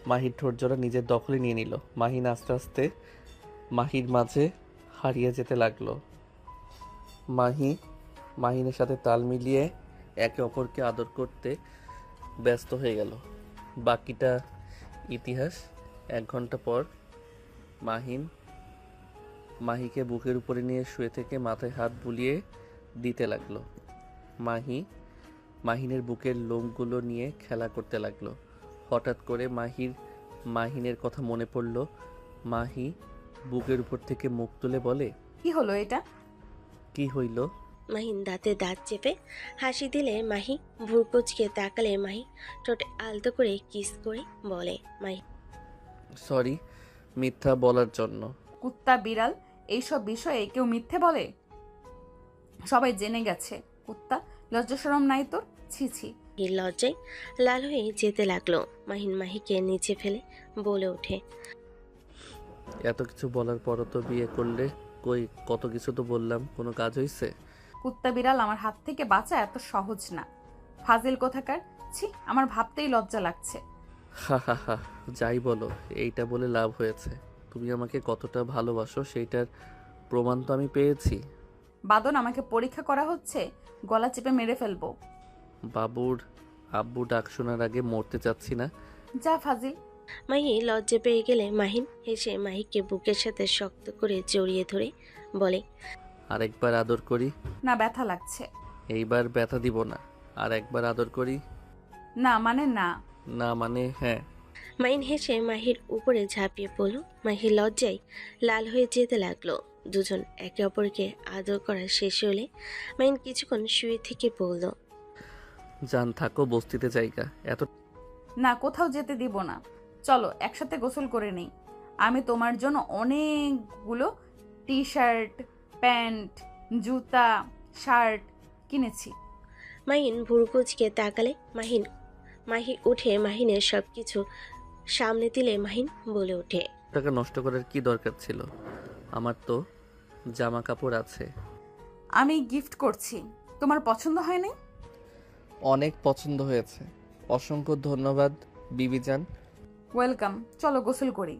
মাহির ঠোঁট জোড়া নিজের দখলে নিয়ে নিল। মাহিন আস্তে আস্তে মাহির মাঝে হারিয়ে যেতে লাগলো। মাহিনের সাথে তাল মিলিয়ে একে অপরকে আদর করতে ব্যস্ত হয়ে গেল। বাকিটা ইতিহাস। 1 ঘন্টা পর মাহিন মাহিকে বুকের উপরে নিয়ে শুয়ে থেকে মাথায় হাত বুলিয়ে দিতে লাগলো। মাহিনের বুকের লোমগুলো নিয়ে খেলা করতে লাগলো। হঠাৎ করে মাহিনের কথা মনে পড়ল। মাহি বুকের উপর থেকে মুখ তুলে বলে, কি হলো এটা? কি হইল? মাহিন দাঁতে দাঁত চেপে হাসি দিলে মাহি ভ্রুকুচকে তাকালে মাহি ঠোঁটে আলতো করে কিস করে বলে, মাহি সরি মিথ্যা বলার জন্য। কুত্তা বিড়াল এইসব বিষয়ে কেউ মিথ্যে বলে? সবাই জেনে গেছে। কুত্তা, লজ্জা শরম নাই তোর? ছি ছি। মাহির লজ্জায় লাল হয়ে যেতে লাগলো। মাহিন মাহিকে নিচে ফেলে বলে ওঠে, এত কিছু বলার পরও তো বিয়ে করলে? কই কত কিছু তো বললাম, কোনো কাজ হইছে? কুত্তা বিড়াল আমার হাত থেকে বাঁচা এত সহজ না। ফাজিল কোথাকার। ছি, আমার ভাবতেই লজ্জা লাগছে। হা হা হা, যাই বলো, এইটা বলে লাভ হয়েছে? তুমি আমাকে কতটা ভালোবাসো সেইটার প্রমাণ তো আমি পেয়েছি। বাদন, আমাকে পরীক্ষা করা হচ্ছে? গলা চেপে মেরে ফেলবো। বাবুর আব্বু ডাক শোনার আগে মরতে চাচ্ছি না। যা ফাজিল। মাহি লজ্জা পেয়ে গেলে মাহিন হেসে মাহিকে বুকের সাথে শক্ত করে জড়িয়ে ধরে বলে, আরেকবার আদর করি? না, ব্যথা লাগছে। এইবার ব্যথা দিব না। আর একবার আদর করি? না মানে না। না মানে হ্যাঁ। মাহিন হেসে মাহির উপরে ঝাঁপিয়ে পড়ল। মাহি লজ্জায় লাল হয়ে যেতে লাগলো। দুজন একে অপরকে আদর করা শেষ হলে মাহিন কিছুক্ষণ শুয়ে থেকে বলল, জান থাকো বস্তিতে জায়গা এত। না, কোথাও যেতে দিব না। চলো একসাথে গোসল করে নেই। আমি তোমার জন্য অনেকগুলো টি শার্ট, প্যান্ট, জুতা, শার্ট কিনেছি। মাহিন ভুরুকুচকে তাকালে মাহি উঠে মাহিনের সব কিছু সামনে দিলে মাহিন বলে ওঠে, টাকা নষ্ট করার কি দরকার ছিল? আমার তো জামা কাপড় আছে। আমি গিফট করছি। তোমার পছন্দ হয়নি? অনেক পছন্দ হয়েছে। অসংখ্য ধন্যবাদ বিবিজান। ওয়েলকাম। চলো গোসল করি।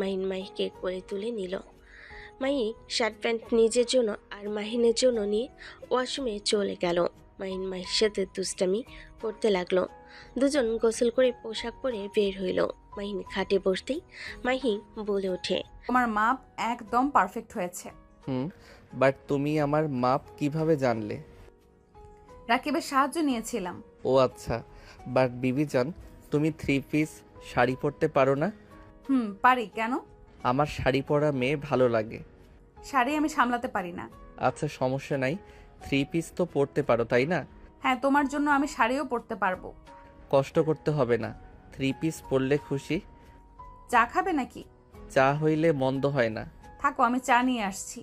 মাহিন মাহিকে কোলে তুলে নিল। মাহি শার্ট প্যান্ট নিজের জন্য আর মাহিনের জন্য নিয়ে ওয়াশরুমে চলে গেল। মাহিন মাহির সাথে দুষ্টামি করতে লাগলো। দুজন গোসল করে পোশাক পরে বের হইল। মাহিন খাটে বসতেই মাহি বলে ওঠে, তোমার মাপ একদম পারফেক্ট হয়েছে। বাট তুমি আমার মাপ কিভাবে জানলে? রাকিবের সাহায্য নিয়েছিলাম। ও আচ্ছা। বাট বিবিজান, তুমি 3 পিস শাড়ি পরতে পারো না? পারি। কেন? আমার শাড়ি পরা মেয়ে ভালো লাগে। শাড়ি আমি সামলাতে পারি না। আচ্ছা সমস্যা নাই, 3 পিস তো পরতে পারো তাই না? হ্যাঁ, তোমার জন্য আমি শাড়িও পরতে পারবো। কষ্ট করতে হবে না, 3 পিস পরলে খুশি। চা খাবে নাকি? চা হইলে মন্দ হয় না। থাকো, আমি চা নিয়ে আসছি।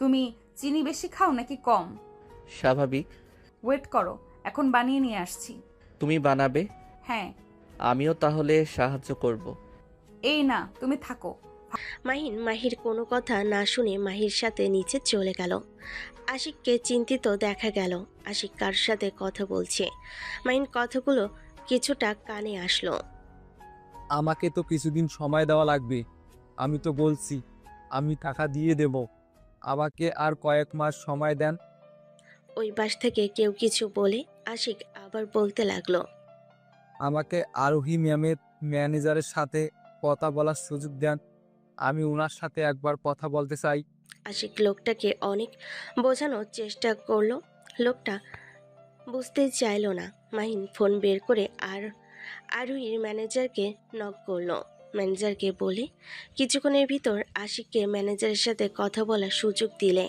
তুমি চিনি বেশি খাও নাকি কম? স্বাভাবিক। ওয়েট করো, এখন বানিয়ে নিয়ে আসছি। তুমি বানাবে? হ্যাঁ। আমিও তাহলে সাহায্য করব। এই না, তুমি থাকো। মাহিন মাহির কোনো কথা না শুনে মাহির সাথে নিচে চলে গেল। আশিককে চিন্তিত দেখা গেল। আশিক কার সাথে কথা বলছে। মাহিন কথাগুলো কিছুটা কানে আসলো। আমাকে তো কিছুদিন সময় দেওয়া লাগবে। আমি তো বলছি আমি টাকা দিয়ে দেব, আমাকে আর কয়েক মাস সময় দেন। ওই পাশ থেকে কেউ কিছু বলে আশিক আবার বলতে লাগলো, আমাকে আরোহী ম্যামের ম্যানেজারের সাথে কথা বলার সুযোগ দেন, আমি ওনার সাথে একবার কথা বলতে চাই। আশিক লোকটাকে অনেক বোঝানোর চেষ্টা করলো। লোকটা বুঝতে চাইলো না। মাহিন ফোন বের করে আরোহীর ম্যানেজারকে নক করলো। ম্যানেজারকে বলে কিছুক্ষণের ভিতর আশিককে ম্যানেজারের সাথে কথা বলার সুযোগ দিলে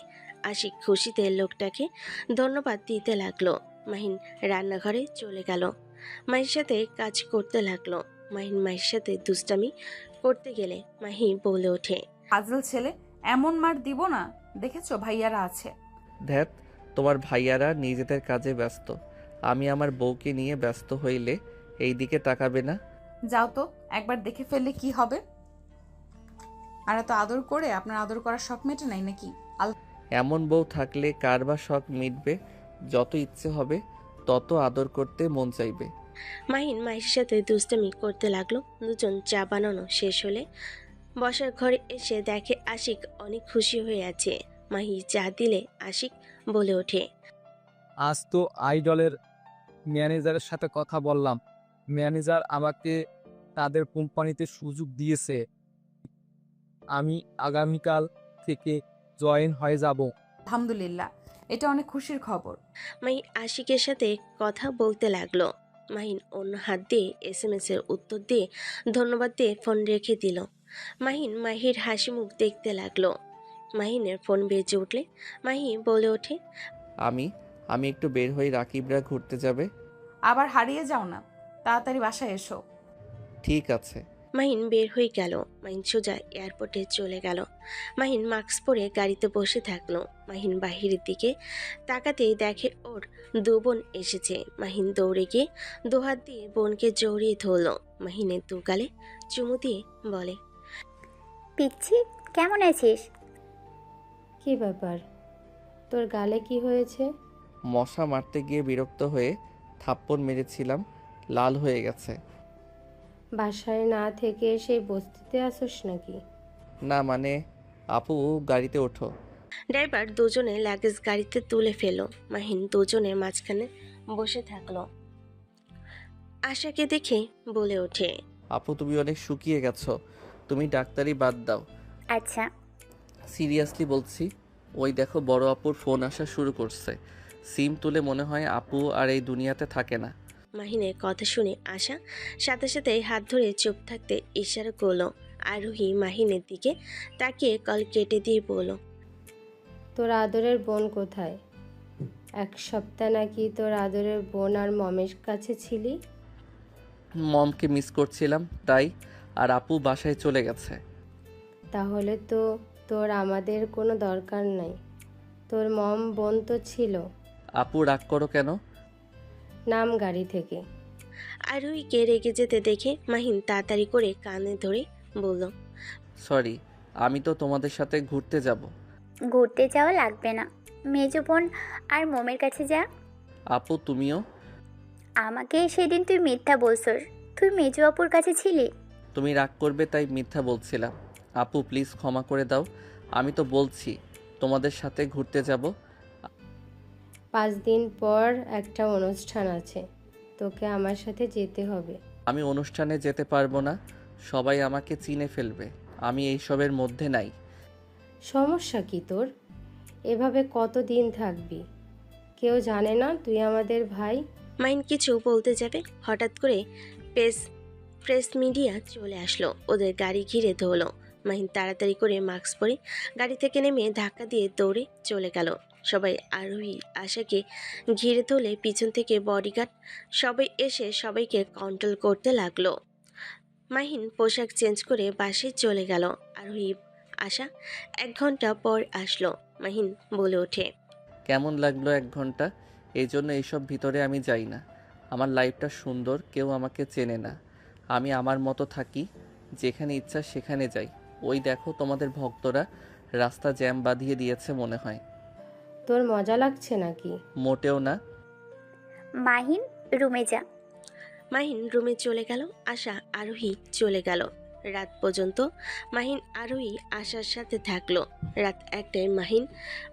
আশিক খুশিতে লোকটাকে ধন্যবাদ দিতে লাগলো। মাহিন রান্নাঘরে চলে গেল। মাহির সাথে কাজ করতে লাগলো। মাহির সাথে দুষ্টামি করতে গেলে মাহি বলে ওঠে, ফাজল ছেলে, এমন মার দিব না। দেখেছো ভাইয়ারা আছে। ধ্যাত, তোমার ভাইয়ারা নিজেদের কাজে ব্যস্ত। আমি আমার বউকে নিয়ে ব্যস্ত হইলে এই দিকে তাকাবে না। যাও তো, একবার দেখে ফেললে কি হবে? আর এত আদর করে আপনার আদর করার শখ মেটে নাই নাকি? এমন বউ থাকলে কার বা শখ মিটবে? যত ইচ্ছে হবে তত আদর করতে মন চাইবে। মাহিন মাহির সাথে দুষ্টামি করতে লাগলো। দুজন চা বানানো শেষ হলে বসার ঘরে এসে দেখে আশিক অনেক খুশি হয়ে আছে। মাহি চা দিলে আশিক বলে ওঠে, আজ তো আইডলের ম্যানেজারের সাথে কথা বললাম, ম্যানেজার আমাকে তাদের কোম্পানিতে সুযোগ দিয়েছে। আমি আগামীকাল থেকে জয়েন হয়ে যাব। আলহামদুলিল্লাহ, এটা অনেক খুশির খবর। মাহি আশিকের সাথে কথা বলতে লাগলো। মাহিন অন্য হাত দিয়ে SMS এর উত্তর দিয়ে ধন্যবাদ দিয়ে ফোন রেখে দিল। মাহির হাসি মুখ দেখতে লাগলো। মাহিনের ফোন বেজে উঠলে মাহি বলে ওঠে, আমি একটু বের হই, রাকিবরা ঘুরতে যাবে। আবার হারিয়ে যাও না, তাড়াতাড়ি বাসায় এসো। ঠিক আছে। মাহিন বের হয়ে গেল। মাহিন সোজা এয়ারপোর্টে চলে গেল। মাহিন মাস্ক পরে গাড়িতে বসে থাকলো। মাহিন বাহিরের দিকে তাকাতেই দেখে ওর দু বোন এসেছে। মাহিন দৌড়ে গিয়ে দুহাত দিয়ে বোনকে জড়িয়ে ধরল। মাহিনের দু গালে চুমু দিয়ে বলে, পিচ্ছি কেমন আছিস? কি ব্যাপার, তোর গালে কি হয়েছে? মশা মারতে গিয়ে বিরক্ত হয়ে থাপ্পড় মেরেছিলাম, লাল হয়ে গেছে। বাসায় না থেকে সেই বস্তিতে আসোস নাকি? না মানে, আপু গাড়িতে ওঠো। ড্রাইভার দুজনে লাগেজ গাড়িতে তুলে ফেলল। মাহিন দুজনের মাঝখানে বসে থাকলো। আশাকে দেখে বলে ওঠে, আপু তুমি অনেক শুকিয়ে গেছো, তুমি ডাক্তারি বাদ দাও। আচ্ছা। সিরিয়াসলি বলছি, ওই দেখো বড় আপুর ফোন আসা শুরু করছে। সিম তুলে মনে হয় আপু আর এই দুনিয়াতে থাকে না। মাহিনের কথা শুনে আশা সাথে সাথে হাত ধরে চুপ থাকতে ইশারা করলো। আরোহী মাহিনের দিকে তাকিয়ে কল কেটে দিয়ে বলল, তোর আদরের বোন কোথায়? এক সপ্তাহ নাকি তোর আদরের বোন আর মমের কাছে ছিলি? মমকে মিস করছিলাম তাই, আর আপু বাসায় চলে গেছে। তাহলে তো তোর আমাদের কোনো দরকার নাই। তোর মম বোন তো ছিল। আপু রাগ করো কেন? নাম গাড়ি থেকে। আরোহীকে রেগে যেতে দেখে মাহিন তাড়াতাড়ি করে কানে ধরে বলল, সরি, আমি তো তোমাদের সাথে ঘুরতে যাব। ঘুরতে যাওয়া লাগবে না, মেজো বোন আর মোমের কাছে যা। আপু তুমিও? আমাকে সেদিন তুই মিথ্যা বলছস, তুই মেজো আপুর কাছে ছিলি। তুমি রাগ করবে তাই মিথ্যা বলছিলাম। আপু প্লিজ ক্ষমা করে দাও, আমি তো বলছি তোমাদের সাথে ঘুরতে যাব। 5 দিন পর একটা অনুষ্ঠান আছে, তোকে আমার সাথে যেতে হবে। আমি অনুষ্ঠানে যেতে পারবো না, সবাই আমাকে চিনে ফেলবে, আমি এইসবের মধ্যে নাই। সমস্যা কি তোর? এভাবে কতদিন থাকবি? কেউ জানে না তুই আমাদের ভাই। মাহিন কিছু বলতে যাবে, হঠাৎ করে প্রেস মিডিয়া চলে আসলো। ওদের গাড়ি ঘিরে ধরলো। মাহিন তাড়াতাড়ি করে মাস্ক পরে গাড়ি থেকে নেমে ধাক্কা দিয়ে দৌড়ে চলে গেল। সবাই আরোহী আশাকে ঘিরে ধরলে পিছন থেকে বডিগার্ড সবাই এসে সবাইকে কন্ট্রোল করতে লাগলো। মাহিন পোশাক চেঞ্জ করে বাসে চলে গেল। আরোহী আশা 1 ঘন্টা পর আসলো। মাহিন বলে ওঠে, কেমন লাগলো 1 ঘন্টা? এই জন্য এইসব ভিতরে আমি যাই না। আমার লাইফটা সুন্দর, কেউ আমাকে চেনে না, আমি আমার মতো থাকি, যেখানে ইচ্ছা সেখানে যাই। ওই দেখো তোমাদের ভক্তরা রাস্তা জ্যাম বাঁধিয়ে দিয়েছে মনে হয়। তোর মজা লাগছে নাকি? মোটেও না। মাহিন রুমে যা। মাহিন রুমে চলে গেল। আশা আরোহী চলে গেল। রাত পর্যন্ত মাহিন আরোহী আশার সাথে থাকলো। রাত 1টায়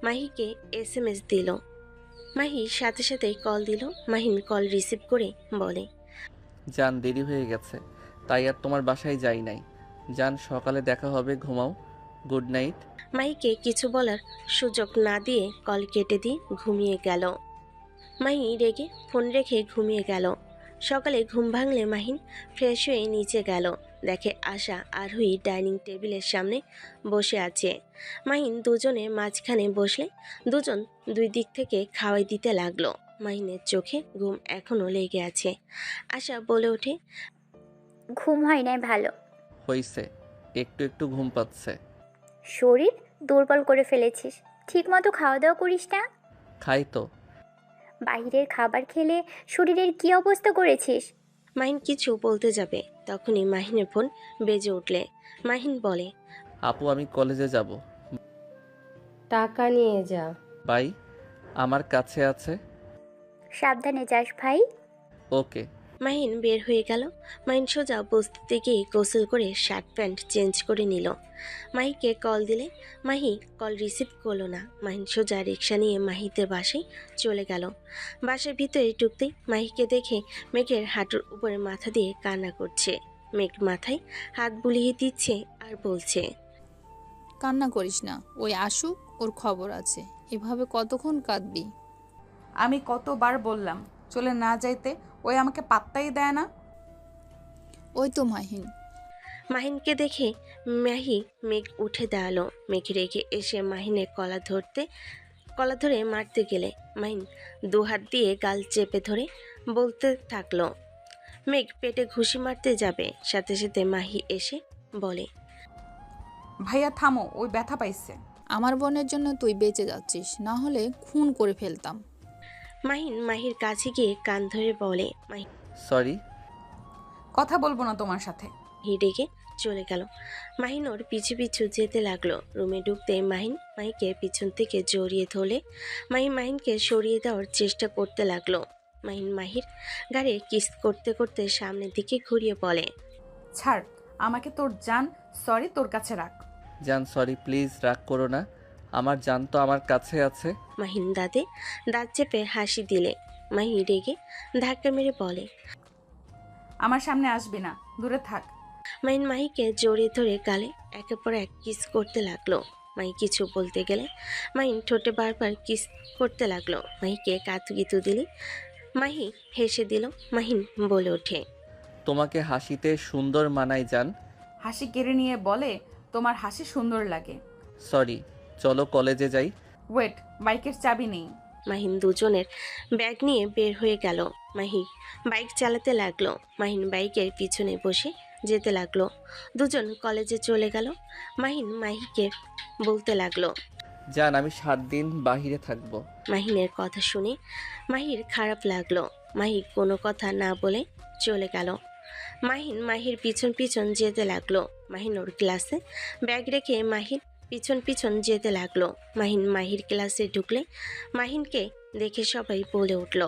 মাহিকে SMS দিল। মাহি সাথে সাথে কল দিল। মাহিন কল রিসিভ করে বলে, জান দেরি হয়ে গেছে তাই আর তোমার বাসায় যাই নাই। জান সকালে দেখা হবে, ঘুমাও, গুড নাইট। মাহিকে কিছু বলার সুযোগ না দিয়ে কল কেটে দিয়ে ঘুমিয়ে গেল। মাহি রেগে ফোন রেখে ঘুমিয়ে গেল। সকালে ঘুম ভাঙলে মাহিন ফ্রেশ হয়ে নিচে গেল। দেখে আশা আরোহী ডাইনিং টেবিলের সামনে বসে আছে। মাহিন দুজনের মাঝখানে বসলে দুজন 2 দিক থেকে খাওয়াই দিতে লাগলো। মাহিনের চোখে ঘুম এখনো লেগে আছে। আশা বলে ওঠে, ঘুম হয় নাই ভালো। হইছে, একটু একটু ঘুম পাচ্ছে। শরীর দুর্বল করে ফেলেছিস, ঠিক মতো খাওয়া দাওয়া করিস না। খাই তো। বাইরের খাবার খেলে শরীরের কি অবস্থা করেছিস? মাহিন কিছু বলতে যাবে, তখনই মাহিনের ফোন বেজে উঠলে মাহিন বলে, আপু আমি কলেজে যাব। টাকা নিয়ে যা। বাই, আমার কাছে আছে। সাবধানে যাস ভাই। ওকে। মাহিন বের হয়ে গেল। মাহিন সোজা বস্তিতে গিয়ে গোসল করে শার্ট প্যান্ট চেঞ্জ করে নিল। মাহিকে কল দিলে মাহি কল রিসিভ করলো না। মাহিন সোজা রিক্সা নিয়ে মাহিদের বাসায় চলে গেল। বাসার ভিতরে ঢুকতেই মাহিকে দেখে মেঘের হাঁটুর উপরে মাথা দিয়ে কান্না করছে। মেঘ মাথায় হাত বুলিয়ে দিচ্ছে আর বলছে, কান্না করিস না, ওই আসুক, ওর খবর আছে। এভাবে কতক্ষণ কাঁদবি? আমি কতবার বললাম চলে না যাইতে, ওই আমাকে পাত্তাই দেয় না। ওই তো মাহিন। মাহিনকে দেখে মাহি মেঘ উঠে দাঁড়ালো। মেঘ রেগে এসে মাহিনের কলা ধরে মারতে গেলে মাহিন দুহাত দিয়ে গাল চেপে ধরে বলতে থাকলো। মেঘ পেটে ঘুষি মারতে যাবে, সাথে সাথে মাহি এসে বলে, ভাইয়া থামো, ওই ব্যথা পাইছে। আমার বোনের জন্য তুই বেঁচে যাচ্ছিস, না হলে খুন করে ফেলতাম। মাহিন মাহির কাছে গিয়ে কান ধরে বলে, মাহি সরি। কথা বলবো না তোমার সাথে। রেগে চলে গেল। মাহিন ওর পিছু পিছু যেতে লাগলো। রুমে ঢুকতে মাহিকে পিছন থেকে জড়িয়ে ধরলে মাহিনকে সরিয়ে দেওয়ার চেষ্টা করতে লাগলো। মাহির গাড়ি কিস করতে করতে সামনের দিকে ঘুরিয়ে বলে, ছাড় আমাকে, তোর জান সরি তোর কাছে রাখ। জান সরি, প্লিজ রাগ করো না, আমার জান তো আমার কাছে আছে। মাহিন দাঁত চেপে হাসি দিলে মাহি রেগে ধাক্কা মেরে বলে, আমার সামনে আসবি না, দূরে থাক। মাহিকে জড়িয়ে ধরে গালে একের পর এক কিস করতে লাগলো। মাহি কিছু বলতে গেলে মাহিন ঠোঁটে বারবার কিস করতে লাগলো। মাহিকে কাতুকিতু দিলে মাহি হেসে দিল। মাহিন বলে ওঠে, তোমাকে হাসিতে সুন্দর মানায় জান। হাসি কেড়ে নিয়ে বলে, তোমার হাসি সুন্দর লাগে। সরি, চলো কলেজে যাই। ওয়েট, বাইকের চাবি নেই। মাহিন দুজনের ব্যাগ নিয়ে বের হয়ে গেল। মাহি বাইক চালাতে লাগলো। মাহিন বাইকের পিছনে বসে যেতে লাগলো। দুজন কলেজে চলে গেল। মাহিকে বলতে লাগলো, জান আমি 7 দিন বাহিরে থাকবো। মাহিনের কথা শুনে মাহির খারাপ লাগলো। মাহি কোনো কথা না বলে চলে গেল। মাহির পিছন পিছন যেতে লাগলো। মাহিন ওর ক্লাসে ব্যাগ রেখে মাহির পিছন পিছন যেতে লাগলো। মাহির ক্লাসে ঢুকলে মাহিনকে দেখে সবাই বলে উঠল,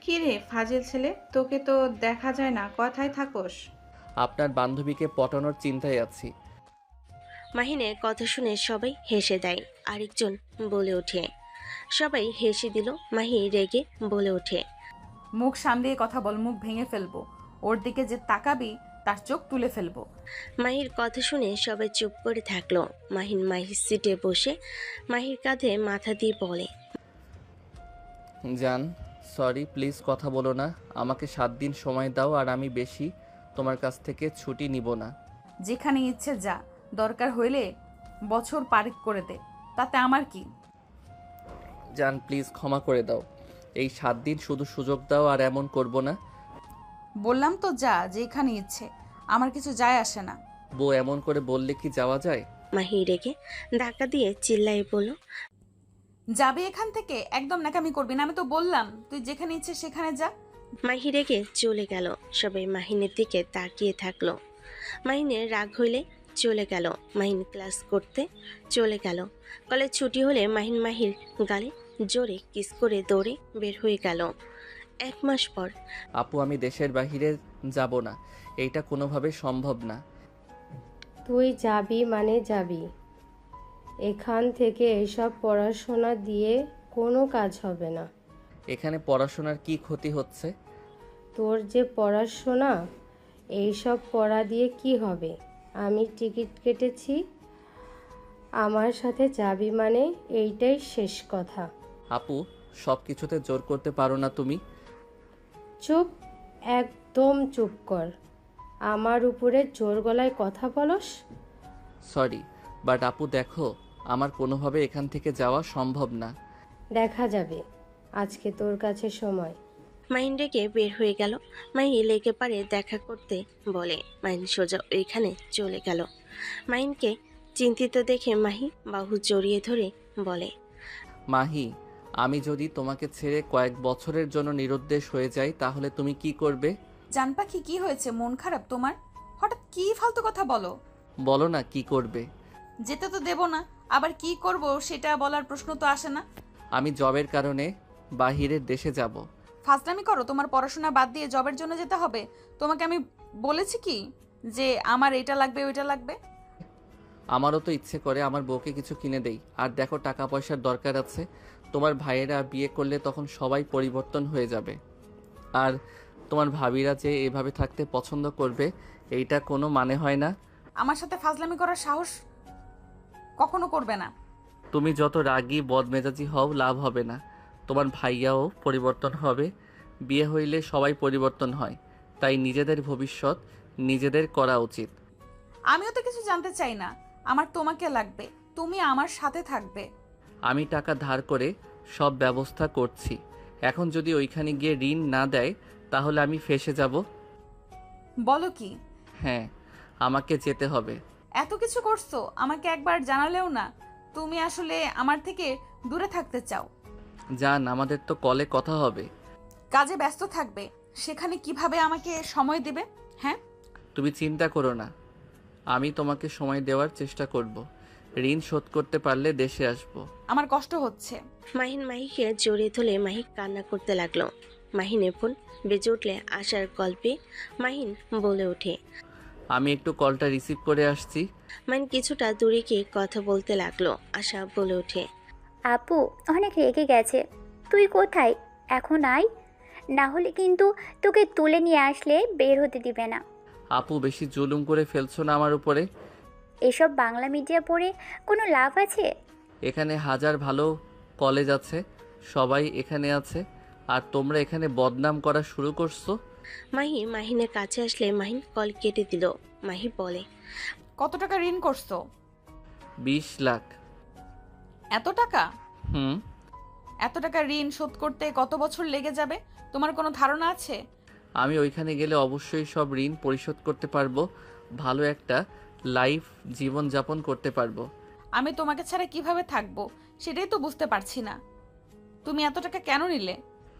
কি রে ফাজিল ছেলে, তোকে তো দেখা যায় না, কথায় থাকোস? আপনার বান্ধবীকে পটানোর চিন্তায় আছি। মাহিনের কথা শুনে সবাই হেসে দেয়। আরেকজন বলে ওঠে। সবাই হেসে দিল। মাহি রেগে বলে ওঠে, মুখ সামলিয়ে কথা বল, মুখ ভেঙে ফেলবো। ওর দিকে যে তাকাবি তার চোখ তুলে ফেলবো। মাহির কথা শুনে সবাই চুপ করে থাকলো। মাহির সিটে বসে মাহির কাঁধে মাথা দিয়ে বলে, জান সরি, প্লিজ কথা বলো না। আমাকে 7 দিন সময় দাও, আর আমি বেশি তোমার কাছ থেকে ছুটি নিব না। যেখানে ইচ্ছে যা, দরকার হইলে বছর পার করে দে, তাতে আমার কি। জান প্লিজ ক্ষমা করে দাও, এই 7 দিন শুধু সুযোগ দাও, আর এমন করব না। বললাম তো যা, যেখানে ইচ্ছে, আমার কিছু যায় আসে না। বউ এমন করে বললে কি যাওয়া যায়? মাহি রেগে ধাক্কা দিয়ে চিল্লাই বলল, যাবে এখান থেকে, একদম নাকামি করবি না। আমি তো বললাম তুই যেখানে ইচ্ছে সেখানে যা। মাহি রেগে চলে গেল। সবাই মাহিনের দিকে তাকিয়ে থাকলো। মাহিনের রাগ হইলে চলে গেল। মাহিন ক্লাস করতে চলে গেল। কলেজ ছুটি হলে মাহির গালে জোরে কিস করে দৌড়ে বের হয়ে গেল। 1 মাস পর, আপু আমি দেশের বাইরে যাব না, এইটা কোনোভাবে সম্ভব না। তুই যাবি মানে যাবি, এখান থেকে এসব পড়াশোনা দিয়ে কোনো কাজ হবে না। এখানে পড়াশোনার কি ক্ষতি হচ্ছে? তোর যে পড়াশোনা, এইসব পড়া দিয়ে কি হবে? আমি টিকিট কেটেছি, আমার সাথে যাবি মানে এইটাই শেষ কথা। আপু সব কিছুতে জোর করতে পারো না তুমি। চুপ, একদম চুপ কর। আমার উপরে জোর গলায় কথা বলস? সরি, বাট আপু দেখো, আমার কোনোভাবে এখান থেকে যাওয়া সম্ভব না। দেখা যাবে, আজকে তোর কাছে সময়। মাহিন রেগে বের হয়ে গেল। মাহি লেগে পারে দেখা করতে বলে। মাহিন সোজা ওইখানে চলে গেল। মাহিনকে চিন্তিত দেখে মাহি বাহু জড়িয়ে ধরে বলে, মাহি, আমি যদি তোমাকে ছেড়ে কয়েক বছরের জন্য নিরুদ্দেশ হয়ে যাই তাহলে তুমি কি করবে? জান পাখি, কি হয়েছে? মন খারাপ তোমার? হঠাৎ কি ফালতু কথা বলো? বলো না কি করবে। যেতে তো দেব না, আবার কি করব সেটা বলার প্রশ্ন তো আসে না। আমি জবের কারণে বাহিরের দেশে যাব। ফাজলামি করো? তোমার পড়াশোনা বাদ দিয়ে জবের জন্য যেতে হবে? তোমাকে আমি বলেছি কি যে আমার এটা লাগবে ওইটা লাগবে? আমারও তো ইচ্ছে করে আমার বউকে কিছু কিনে দেই। আর দেখো, টাকা পয়সার দরকার আছে। তোমার ভাইয়েরা বিয়ে করলে তখন সবাই পরিবর্তন হয়ে যাবে, আর তোমার ভাবিরা যে এভাবে থাকতে পছন্দ করবে এইটা কোনো মানে হয় না। আমার সাথে ফাজলামি করার সাহস কখনো করবে না। তুমি যত রাগী বদমেজাজি হও লাভ হবে না। তোমার ভাইয়াও পরিবর্তন হবে। বিয়ে হইলে সবাই পরিবর্তন হয়, তাই নিজেদের ভবিষ্যৎ নিজেদের করা উচিত। আমিও তো কিছু জানতে চাই না। আমার তোমাকে লাগবে, তুমি আমার সাথে থাকবে। আমি টাকা ধার করে সব ব্যবস্থা করছি। এখন যদি ওইখানে গিয়ে ঋণ না দেয় তাহলে আমি ফেঁসে যাব। বলো কি? হ্যাঁ, আমাকে যেতে হবে। এত কিছু করছো, আমাকে একবার জানালেও না। তুমি আসলে আমার থেকে দূরে থাকতে চাও। জান, আমাদের তো কলে কথা হবে। কাজে ব্যস্ত থাকবে, সেখানে কিভাবে আমাকে সময় দিবে? হ্যাঁ, তুমি চিন্তা করো না, আমি তোমাকে সময় দেওয়ার চেষ্টা করব। ঋণ শোধ করতে পারলে দেশে আসব। আমার কষ্ট হচ্ছে। মাহিন মাহিকে জড়িয়ে ধরে মাহি কান্না করতে লাগলো। মাহিনের ফোন বেজে উঠলে আশার গল্পে মাহিন বলে ওঠে, আমি একটু কলটা রিসিভ করে আসছি। মাহিন কিছুটা দূরে গিয়ে কথা বলতে লাগলো। আশা বলে ওঠে, আপু অনেক রেগে গেছে। তুই কোথায়? এখন আয়, না হলে কিন্তু তোকে তুলে নিয়ে আসলে বের হতে দিবে না। আপু, বেশি জুলুম করে ফেলছো না আমার উপরে? এসব বাংলা মিডিয়া পড়ে কোনো লাভ আছে? এখানে হাজার ভালো কলেজ আছে, সবাই এখানে আছে, আর তোমরা এখানে বদনাম করা শুরু করছো। মাহি মাহিনের কাছে আসলে মাহিন কল কেটে দিল। মাহি বলে, কত টাকা ঋণ করছো? 20 লাখ। এত টাকা? হুম। এত টাকা ঋণ শোধ করতে কত বছর লেগে যাবে তোমার কোনো ধারণা আছে? আমি ওইখানে গেলে অবশ্যই সব ঋণ পরিশোধ করতে পারবো, ভালো একটা লাইফ জীবন যাপন করতে পারবো। আমি তোমাকে ছাড়া কিভাবে থাকবো সেটাই তো বুঝতে পারছি না। তুমি এত টাকা কেন নিলে?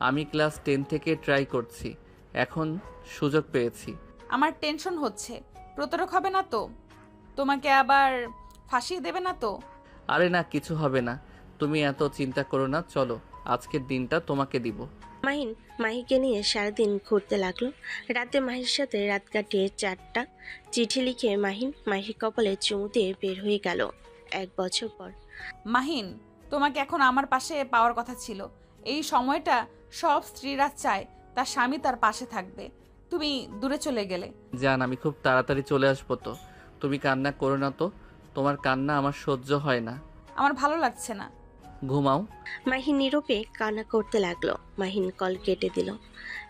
আমি ক্লাস 10 থেকে ট্রাই করছি, এখন সুযোগ পেয়েছি। আমার টেনশন হচ্ছে, প্রতারক হবে না তো? তোমাকে আবার ফাঁসিয়ে দেবে না তো? আরে না, কিছু হবে না, তুমি এত চিন্তা করো না। চলো, আজকের দিনটা তোমাকে দিব। মাহিন মাহিকে নিয়ে সারাদিন ঘুরতে লাগলো। রাতে মাহির সাথে রাত কাটিয়ে 4টা চিঠি লিখে মাহিন মাহির কপালে চুমু দিয়ে বের হয়ে গেল। 1 বছর পর। মাহিন, তোমাকে এখন আমার পাশে পাওয়ার কথা ছিল। এই সময়টা সব স্ত্রীরা চায় তার স্বামী তার পাশে থাকবে। তুমি দূরে চলে গেলে। জান, আমি খুব তাড়াতাড়ি চলে আসবো তো। তুমি কান্না করো না তো, তোমার কান্না আমার সহ্য হয় না। আমার ভালো লাগছে না। ঘুমাও। মাহিন নীরবে কান্না করতে লাগলো। মাহিন কল কেটে দিল।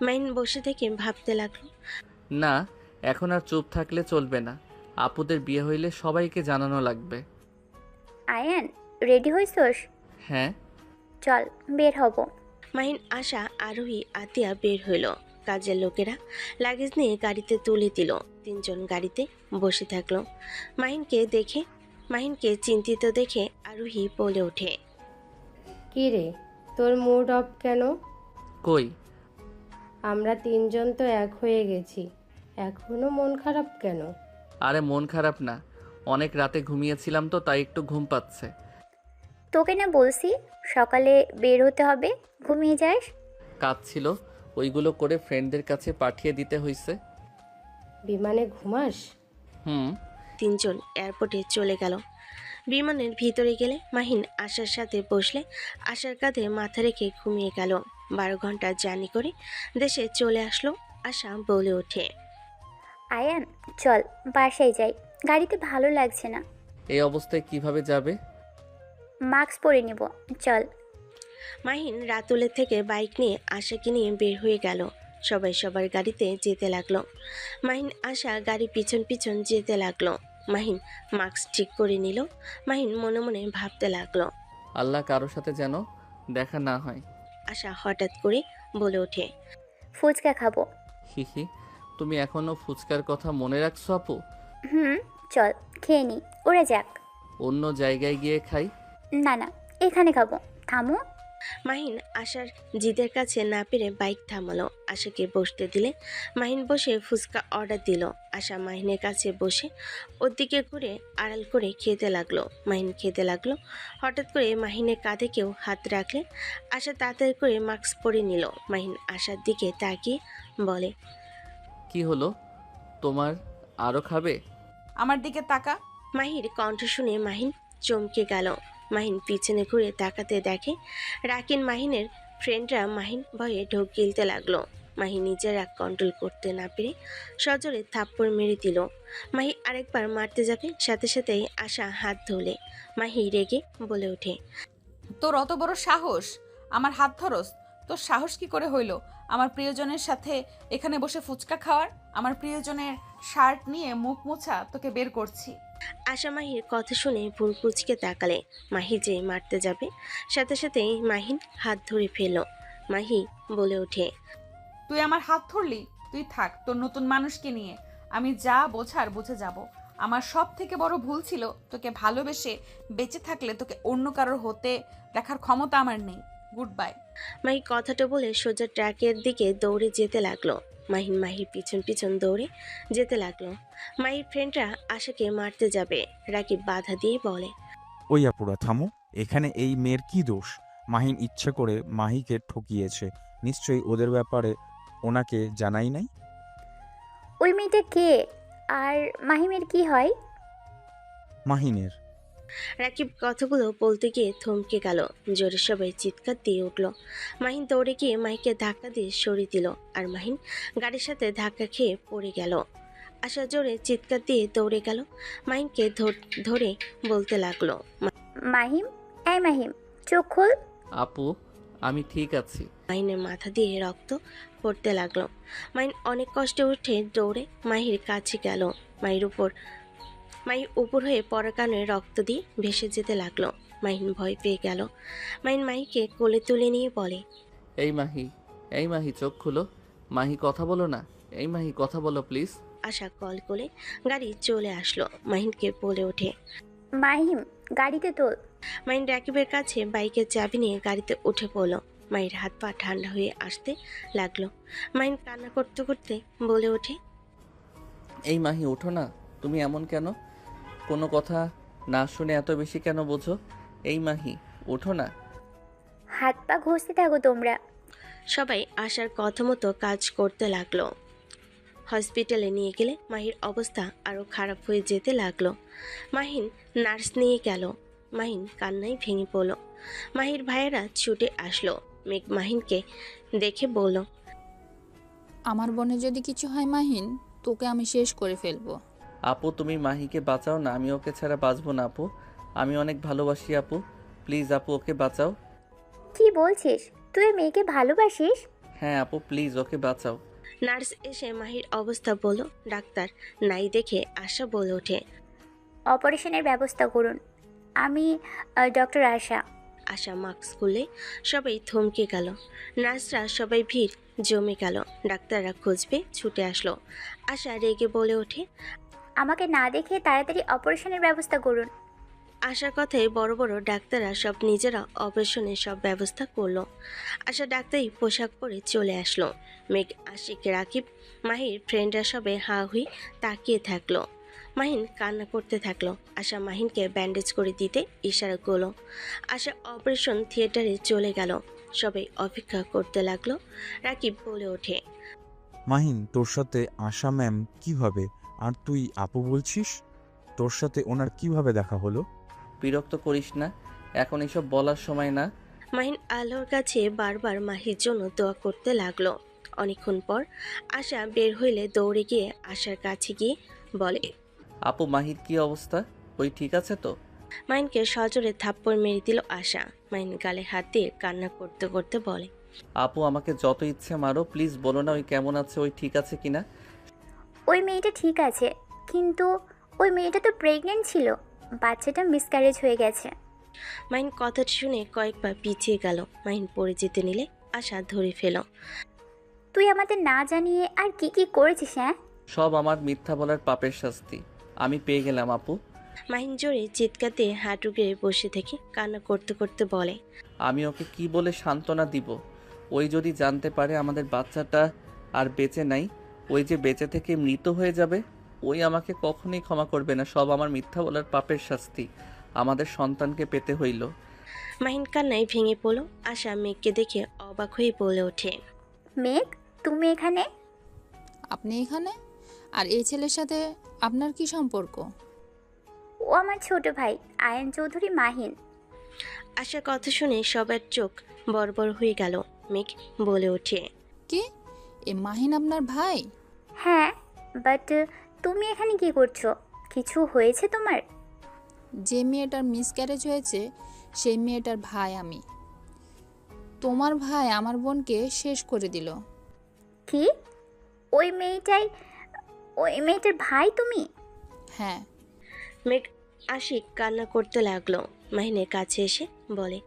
মাহিন বসে থেকে ভাবতে লাগলো, না, এখন আর চুপ থাকলে চলবে না। আপুদের বিয়ে হইলে সবাইকে জানানো লাগবে। আয়ান, রেডি হইছস? হ্যাঁ। চল বের হব। মাহিন, আশা, আরোহী, আতিয়া বের হইল। কাজের লোকেরা লাগেজ নিয়ে গাড়িতে তুলে দিল। 3 জন গাড়িতে বসে থাকলো। মাহিনকে চিন্তিত দেখে আরোহী বলে ওঠে, কি রে, তোর মুড অফ কেন? কই? আমরা 3 জন তো এক হয়ে গেছি, এখনো মন খারাপ কেন? আরে মন খারাপ না, অনেক রাতে ঘুমিয়েছিলাম তো তাই একটু ঘুম পাচ্ছে। তোকে না বলছি সকালে বের হতে হবে, ঘুমিয়ে যাস। কাজ ছিল, ওইগুলো করে ফ্রেন্ডদের কাছে পাঠিয়ে দিতে হইছে। বিমানে ঘুমাস? হুম। 3 জন এয়ারপোর্টে চলে গেল। বিমানের ভিতরে গেলে মাহিন আশার সাথে বসলে আশার কাঁধে মাথা রেখে ঘুমিয়ে গেল। 12 ঘন্টা জার্নি করে দেশে চলে আসলো। আশা বলে ওঠে, আয়ান চল বাসায় যাই, গাড়িতে ভালো লাগছে না। এই অবস্থায় কিভাবে যাবে? মাস্ক পরে নিব, চল। মাহিন রাতুলের থেকে বাইক নিয়ে আশাকে নিয়ে বের হয়ে গেল। সবাই সবার গাড়িতে যেতে লাগলো। মাহিন আশা গাড়ি পিছন পিছন যেতে লাগলো। মাহিন মাস্ক ঠিক করে নিল। মাহিন মনে মনে ভাবতে লাগলো, আল্লাহ কারোর সাথে যেন দেখা না হয়। আশা হঠাৎ করে বলে ওঠে, ফুচকা খাবো। হিহি, তুমি এখনো ফুচকার কথা মনে রাখছো আপু? চল খেয়ে নি, ওরা যাক। অন্য জায়গায় গিয়ে খাই। না না, এখানে খাবো, থামো। মাহিন আশার জিদের কাছে না পেরে বাইক থামালো। আশাকে বসতে দিলে মাহিন বসে ফুচকা অর্ডার দিল। আশা মাহিনের কাছে বসে ওর দিকে ঘুরে আড়াল করে খেতে লাগলো। মাহিন খেতে লাগলো। হঠাৎ করে মাহিনের কাঁধে কেউ হাত রাখলে আশা তাড়াতাড়ি করে মাস্ক পরে নিল। মাহিন আশার দিকে তাকিয়ে বলে, কি হলো তোমার, আরো খাবে? আমার দিকে তাকা। মাহির কণ্ঠ শুনে মাহিন চমকে গেল। মাহিন পিছনে ঘুরে তাকাতে দেখে রাকিন মাহিনের ফ্রেন্ডরা মাহিন ভয়ে ঢোক গিলতে লাগলো। মাহিন নিজের রাগ কন্ট্রোল করতে না পেরে সজোরে থাপ্পড় মেরে দিল। মাহি আরেকবার মারতে যাবে, সাথে সাথেই আশা হাত ধরলে। মাহি রেগে বলে ওঠে, তোর অত বড় সাহস, আমার হাত ধরস? তোর সাহস কি করে হইল আমার প্রিয়জনের সাথে এখানে বসে ফুচকা খাওয়ার? আমার প্রিয়জনের শার্ট নিয়ে মুখ মোছা তোকে বের করছি। আশা মাহির কথা শুনে ভুল কুচকে তাকালে। মাহি যে মারতে যাবে, সাথে সাথেই মাহিন হাত ধরে ফেলল। মাহি বলে ওঠে, তুই আমার হাত ধরলি? তুই থাক তোর নতুন মানুষকে নিয়ে, আমি যা বোঝার বুঝে যাব। আমার সব থেকে বড় ভুল ছিল তোকে ভালোবেসে বেঁচে থাকলে তোকে অন্য কারোর হতে দেখার ক্ষমতা আমার নেই। Good bye. মাহি কথাটা বলে সোজা ট্র্যাকের দিকে দৌড়ে যেতে লাগলো। মাহির পিছন পিছন দৌড়ে যেতে লাগলো। মাহির ফ্রেন্ডরা আশাকে মারতে যাবে, রাকিব বাধা দিয়ে বলে, ওই আপুরা থামো, এখানে এই মেয়ের কি দোষ? মাহিন ইচ্ছে করে মাহিকে ঠকিয়েছে, নিশ্চয়ই ওদের ব্যাপারে ওনাকে জানাই নাই। ওই মেয়েটা কে? আর মাহিমের কি হয়? মাহিনের। রাকিব কথাগুলো বলতে গিয়ে থমকে গেল। জোরে সবাই চিৎকার দিয়ে উঠল। মাহিন দৌড়ে গিয়ে মাহিকে ধাক্কা দিয়ে সরিয়ে দিল, আর মাহিন গাড়ির সাথে ধাক্কা খেয়ে পড়ে গেল। আশা জোরে চিৎকার দিয়ে দৌড়ে গেল, মাহিনকে ধরে বলতে লাগলো, মাহিম, এই মাহিম, চোখ খোল। আপু আমি ঠিক আছি। মাহিনের মাথা দিয়ে রক্ত পড়তে লাগলো। মাহিন অনেক কষ্টে উঠে দৌড়ে মাহির কাছে গেল। মাহির উপর হয়ে পড়ার কারণে রক্ত দিয়ে ভেসে যেতে লাগলো। মাহিন ভয় পেয়ে গেল। মাহিকে কোলে তুলে নিয়ে বলে, এই মাহি চোখ খুলো। মাহি কথা বলো না, এই মাহি কথা বলো প্লিজ। আশা কল করে গাড়ি চলে আসলো। মাহিনকে বলে ওঠে, মাহিম, গাড়িতে তোল। মাহিন রাকিবের কাছে বাইকের চাবি নিয়ে গাড়িতে উঠে পড়লো। মাহির হাত পা ঠান্ডা হয়ে আসতে লাগলো। মাহিন কান্না করতে করতে বলে ওঠে, এই মাহি ওঠো না, তুমি এমন কেন? কোনো কথা না শুনে এত বেশি কেন বোঝো? এই মাহি ওঠো না। হাত পা ঘষতে থাকো তোমরা। সবাই আশার কথা মতো কাজ করতে লাগলো। হসপিটালে নিয়ে গেলে মাহির অবস্থা আরও খারাপ হয়ে যেতে লাগলো। মাহিন নার্স নিয়ে গেল। মাহিন কান্নায় ভেঙে পড়ল। মাহির ভাইয়েরা ছুটে আসলো। মেঘ মাহিনকে দেখে বলল, আমার বোনের যদি কিছু হয় মাহিন, তোকে আমি শেষ করে ফেলবো। আপু তুমি মাহিকে বাঁচাও না, আমি ওকে ছাড়া বাঁচবো না আপু। আমি অনেক ভালোবাসি আপু, প্লিজ আপু ওকে বাঁচাও। কি বলছিস? তুই মেয়েকে ভালোবাসিস? হ্যাঁ আপু প্লিজ ওকে বাঁচাও। নার্স এসে মাহির অবস্থা বলল। ডাক্তার নাই দেখে আশা বলে ওঠে, অপারেশনের ব্যবস্থা করুন। আমি ডক্টর আশা। আশা মাস্ক খুলে সবাই থমকে গেল। নার্সরা সবাই ভিড় জমে গেল। ডাক্তাররা খুঁজবে ছুটে আসলো। আশা রেগে বলে ওঠে, আমাকে না দেখে তাড়াতাড়ি অপারেশনের ব্যবস্থা করুন। আশার কথায় বড় বড় ডাক্তাররা সব নিজেরা অপারেশনের সব ব্যবস্থা করলো। আশা ডাক্তারি পোশাক পরে চলে আসলো। মেঘ, আশিক, রাকিব, মাহির ফ্রেন্ডরা সবে হা হুই তাকিয়ে থাকলো। মাহিন কান্না করতে থাকলো। আশা মাহিনকে ব্যান্ডেজ করে দিতে ইশারা করলো। আশা অপারেশন থিয়েটারে চলে গেল। সবাই অপেক্ষা করতে লাগলো। রাকিব বলে ওঠে, মাহিন, তোর সাথে আশা ম্যাম কিভাবে? আর তুই আপু বলছিস? তোর সাথে ওনার কিভাবে দেখা হলো? বিরক্ত করিস না, এখন এসব বলার সময় না। মাহিন আল্লাহর কাছে বারবার মাহির জন্য দোয়া করতে লাগলো। অনেকক্ষণ পর আশা বের হইলে দৌড়ে গিয়ে আশার কাছে গিয়ে বলে, আপু মাহির কি অবস্থা? ওই ঠিক আছে তো? মাহিনকে সজোরে থাপ্পড় মেরে দিল আশা। মাহিন গালে হাত দিয়ে কান্না করতে করতে বলে, আপু আমাকে যত ইচ্ছে মারো, প্লিজ বলো না ওই কেমন আছে, ওই ঠিক আছে কিনা। ওই মেয়েটা ঠিক আছে, কিন্তু ওই মেয়েটা তো প্রেগনেন্ট ছিল। বাচ্চাটা মিসক্যারেজ হয়ে গেছে। মাহিন কথাটা শুনে কয়েকবার পিছিয়ে গেল। মাহিন পড়ে যেতে নিলে আশা ধরে ফেল। তুই আমাদের না জানিয়ে আর কি কি করেছিস? হ্যাঁ, সব আমার মিথ্যা বলার পাপের শাস্তি আমি পেয়ে গেলাম আপু। মাহিন জোরে চিৎকার দিয়ে হাঁটু গেড়ে বসে থেকে কান্না করতে করতে বলে, আমি ওকে কি বলে সান্ত্বনা দিব? ওই যদি জানতে পারে আমাদের বাচ্চাটা আর বেঁচে নাই, ওই যে বেঁচে থেকে মৃত হয়ে যাবে, ওই আমাকে কখনোই ক্ষমা করবে না। সব আমার মিথ্যা বলার পাপের শাস্তি আমাদের সন্তানকে পেতে হইল। মাহিন কান্নায় ভেঙে পড়ল। আশা মেঘকে দেখে অবাক হয়ে বলে ওঠে, মেঘ, তুমি এখানে? আপনি এখানে? আর এই ছেলের সাথে আপনার কি সম্পর্ক? ও আমার ছোট ভাই আয়ান চৌধুরী মাহিন। আশার কথা শুনে সবার চোখ বড় বড় হয়ে গেল। মেঘ বলে ওঠে, কি এ মাহিন আপনার ভাই? হ্যাঁ, বাট তুমি এখানে কি করছো? কিছু হয়েছে তোমার? যে মেয়েটার মিসক্যারেজ হয়েছে সেই মেয়েটার ভাই আমি। তোমার ভাই আমার বোনকে শেষ করে দিল। কি? ওই মেয়েটার ভাই তুমি? হ্যাঁ। মেঘ আশিক কান্না করতে লাগলো। মাহিনের কাছে এসে বলে,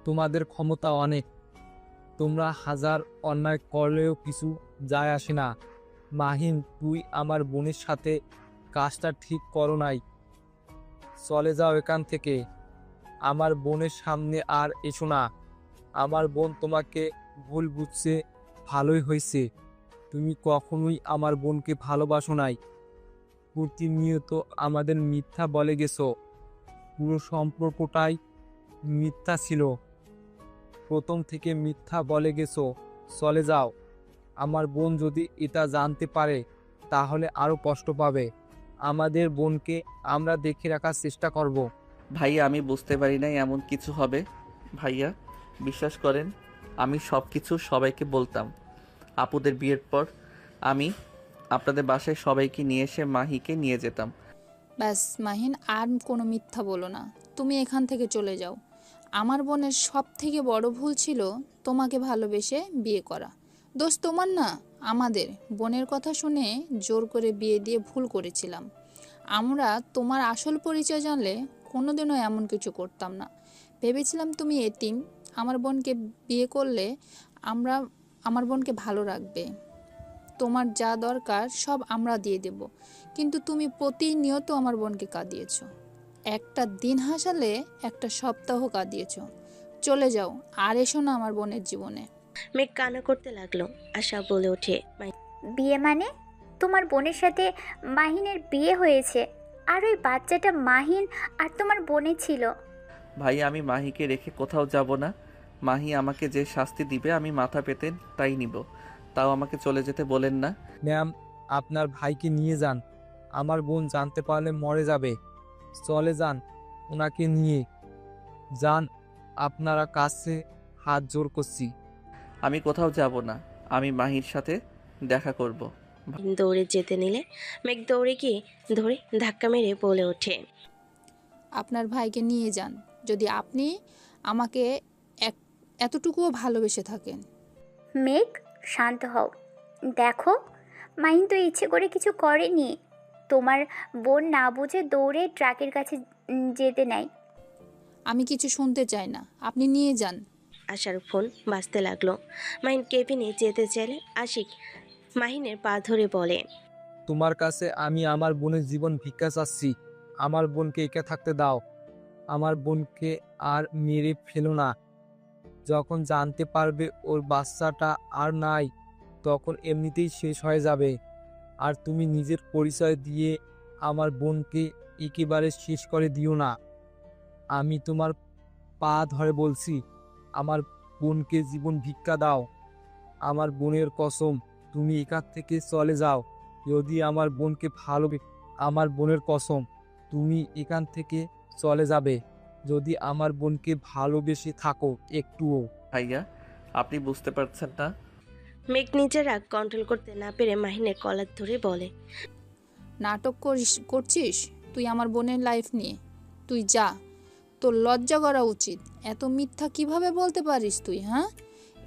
তোমাদের ক্ষমতা অনেক, তোমরা হাজার অন্যায় করলেও কিছু যায় আসে না। মাহিন, তুই আমার বোনের সাথে কাজটা ঠিক করো নাই, চলে যাও এখান থেকে। আমার বোনের সামনে আর এসো না। আমার বোন তোমাকে ভুল বুঝছে, ভালোই হয়েছে। তুমি কখনোই আমার বোনকে ভালোবাসো নাই, প্রতিনিয়ত আমাদের মিথ্যা বলে গেছো। পুরো সম্পর্কটাই মিথ্যা ছিল, প্রথম থেকে মিথ্যা বলে গেছো। চলে যাও। আমার বোন যদি এটা জানতে পারে তাহলে আরও কষ্ট পাবে। আমাদের বোনকে আমরা দেখে রাখার চেষ্টা করব। ভাইয়া আমি বুঝতে পারি নাই এমন কিছু হবে। ভাইয়া বিশ্বাস করেন, আমি সব কিছু সবাইকে বলতাম। আপুদের বিয়ের পর আমি আপনাদের বাসায় সবাইকে নিয়ে এসে মাহিকে নিয়ে যেতাম। ব্যাস মাহিন, আর কোনো মিথ্যা বলো না। তুমি এখান থেকে চলে যাও। আমার বোনের সব থেকে বড় ভুল ছিল তোমাকে ভালোবেসে বিয়ে করা। দোষ তোমার না, আমাদের। বোনের কথা শুনে জোর করে বিয়ে দিয়ে ভুল করেছিলাম। আমরা তোমার আসল পরিচয় জানলে কোনোদিনও এমন কিছু করতাম না। ভেবেছিলাম তুমি এতিম, আমার বোনকে বিয়ে করলে আমার বোনকে ভালো রাখবে, তোমার যা দরকার সব আমরা দিয়ে দেব। কিন্তু তুমি প্রতিনিয়ত আমার বোনকে কাঁদিয়েছ। একটা দিন হাসালে একটা সপ্তাহ কাঁদিয়েছ। চলে যাও, আর এসো না আমার বোনের জীবনে। মেঘ কান্না করতে লাগলো। আশা বলে ওঠে, বিয়ে মানে? তোমার বোনের সাথে মাহিনের বিয়ে হয়েছে, আর ওই বাচ্চাটা মাহিন আর তোমার বোনে ছিল। ভাইয়া আমি মাহিকে রেখে কোথাও যাব না। মাহি আমাকে যে শাস্তি দিবে আমি মাথা পেতে তাই নিব। তাও আমাকে চলে যেতে বলেন না। ম্যাম, আপনার ভাইকে নিয়ে যান। আমার বোন জানতে পারলে মরে যাবে। চলে যান, ওনাকে নিয়ে যান। আপনারা কাছে হাত জোর করছি। আমি কোথাও যাব না, আমি মাহির সাথে দেখা করব। দৌড়ে যেতে নিলে মেঘ দৌড়ে গিয়ে ধরে ধাক্কা মেরে বলে ওঠে, আপনার ভাইকে নিয়ে যান যদি আপনি আমাকে এতটুকুও ভালোবেসে থাকেন। মেঘ, শান্ত হও। দেখো, মাহিন তো ইচ্ছে করে কিছু করেনি। তোমার বোন না বুঝে দৌড়ে ট্রাকের কাছে যেতে নাই। আমি কিছু শুনতে চাই না, আপনি নিয়ে যান। আশার ফোন বাজতে লাগলো। মাহিন কেবিনে যেতে চাইলে আশিক মাহিনের পা ধরে বলে, তোমার কাছে আমি আমার বোনের জীবন ভিক্ষা চাচ্ছি। আমার বোনকে একা থাকতে দাও। আমার বোনকে আর মেরে ফেলো না। যখন জানতে পারবে ওর বাচ্চাটা আর নাই, তখন এমনিতেই শেষ হয়ে যাবে। আর তুমি নিজের পরিচয় দিয়ে আমার বোনকে একেবারে শেষ করে দিও না। আমি তোমার পা ধরে বলছি, আমার বোনকে জীবন ভিক্ষা দাও। আমার বোনের কসম, তুমি এখান থেকে চলে যাও। যদি আমার বোনকে আমার বোনের কসম, তুমি এখান থেকে চলে যাবে যদি আমার বোনকে ভালোবেসে থাকো একটুও। ভাইয়া আপনি বুঝতে পারছেন না। মেঘ নিজের রাগ কন্ট্রোল করতে না পেরে মাহিনের কলার ধরে বলে, নাটক করছিস তুই আমার বোনের লাইফ নিয়ে? তুই যা, তোর লজ্জা করা উচিত। এত মিথ্যা কিভাবে বলতে পারিস তুই? হ্যাঁ,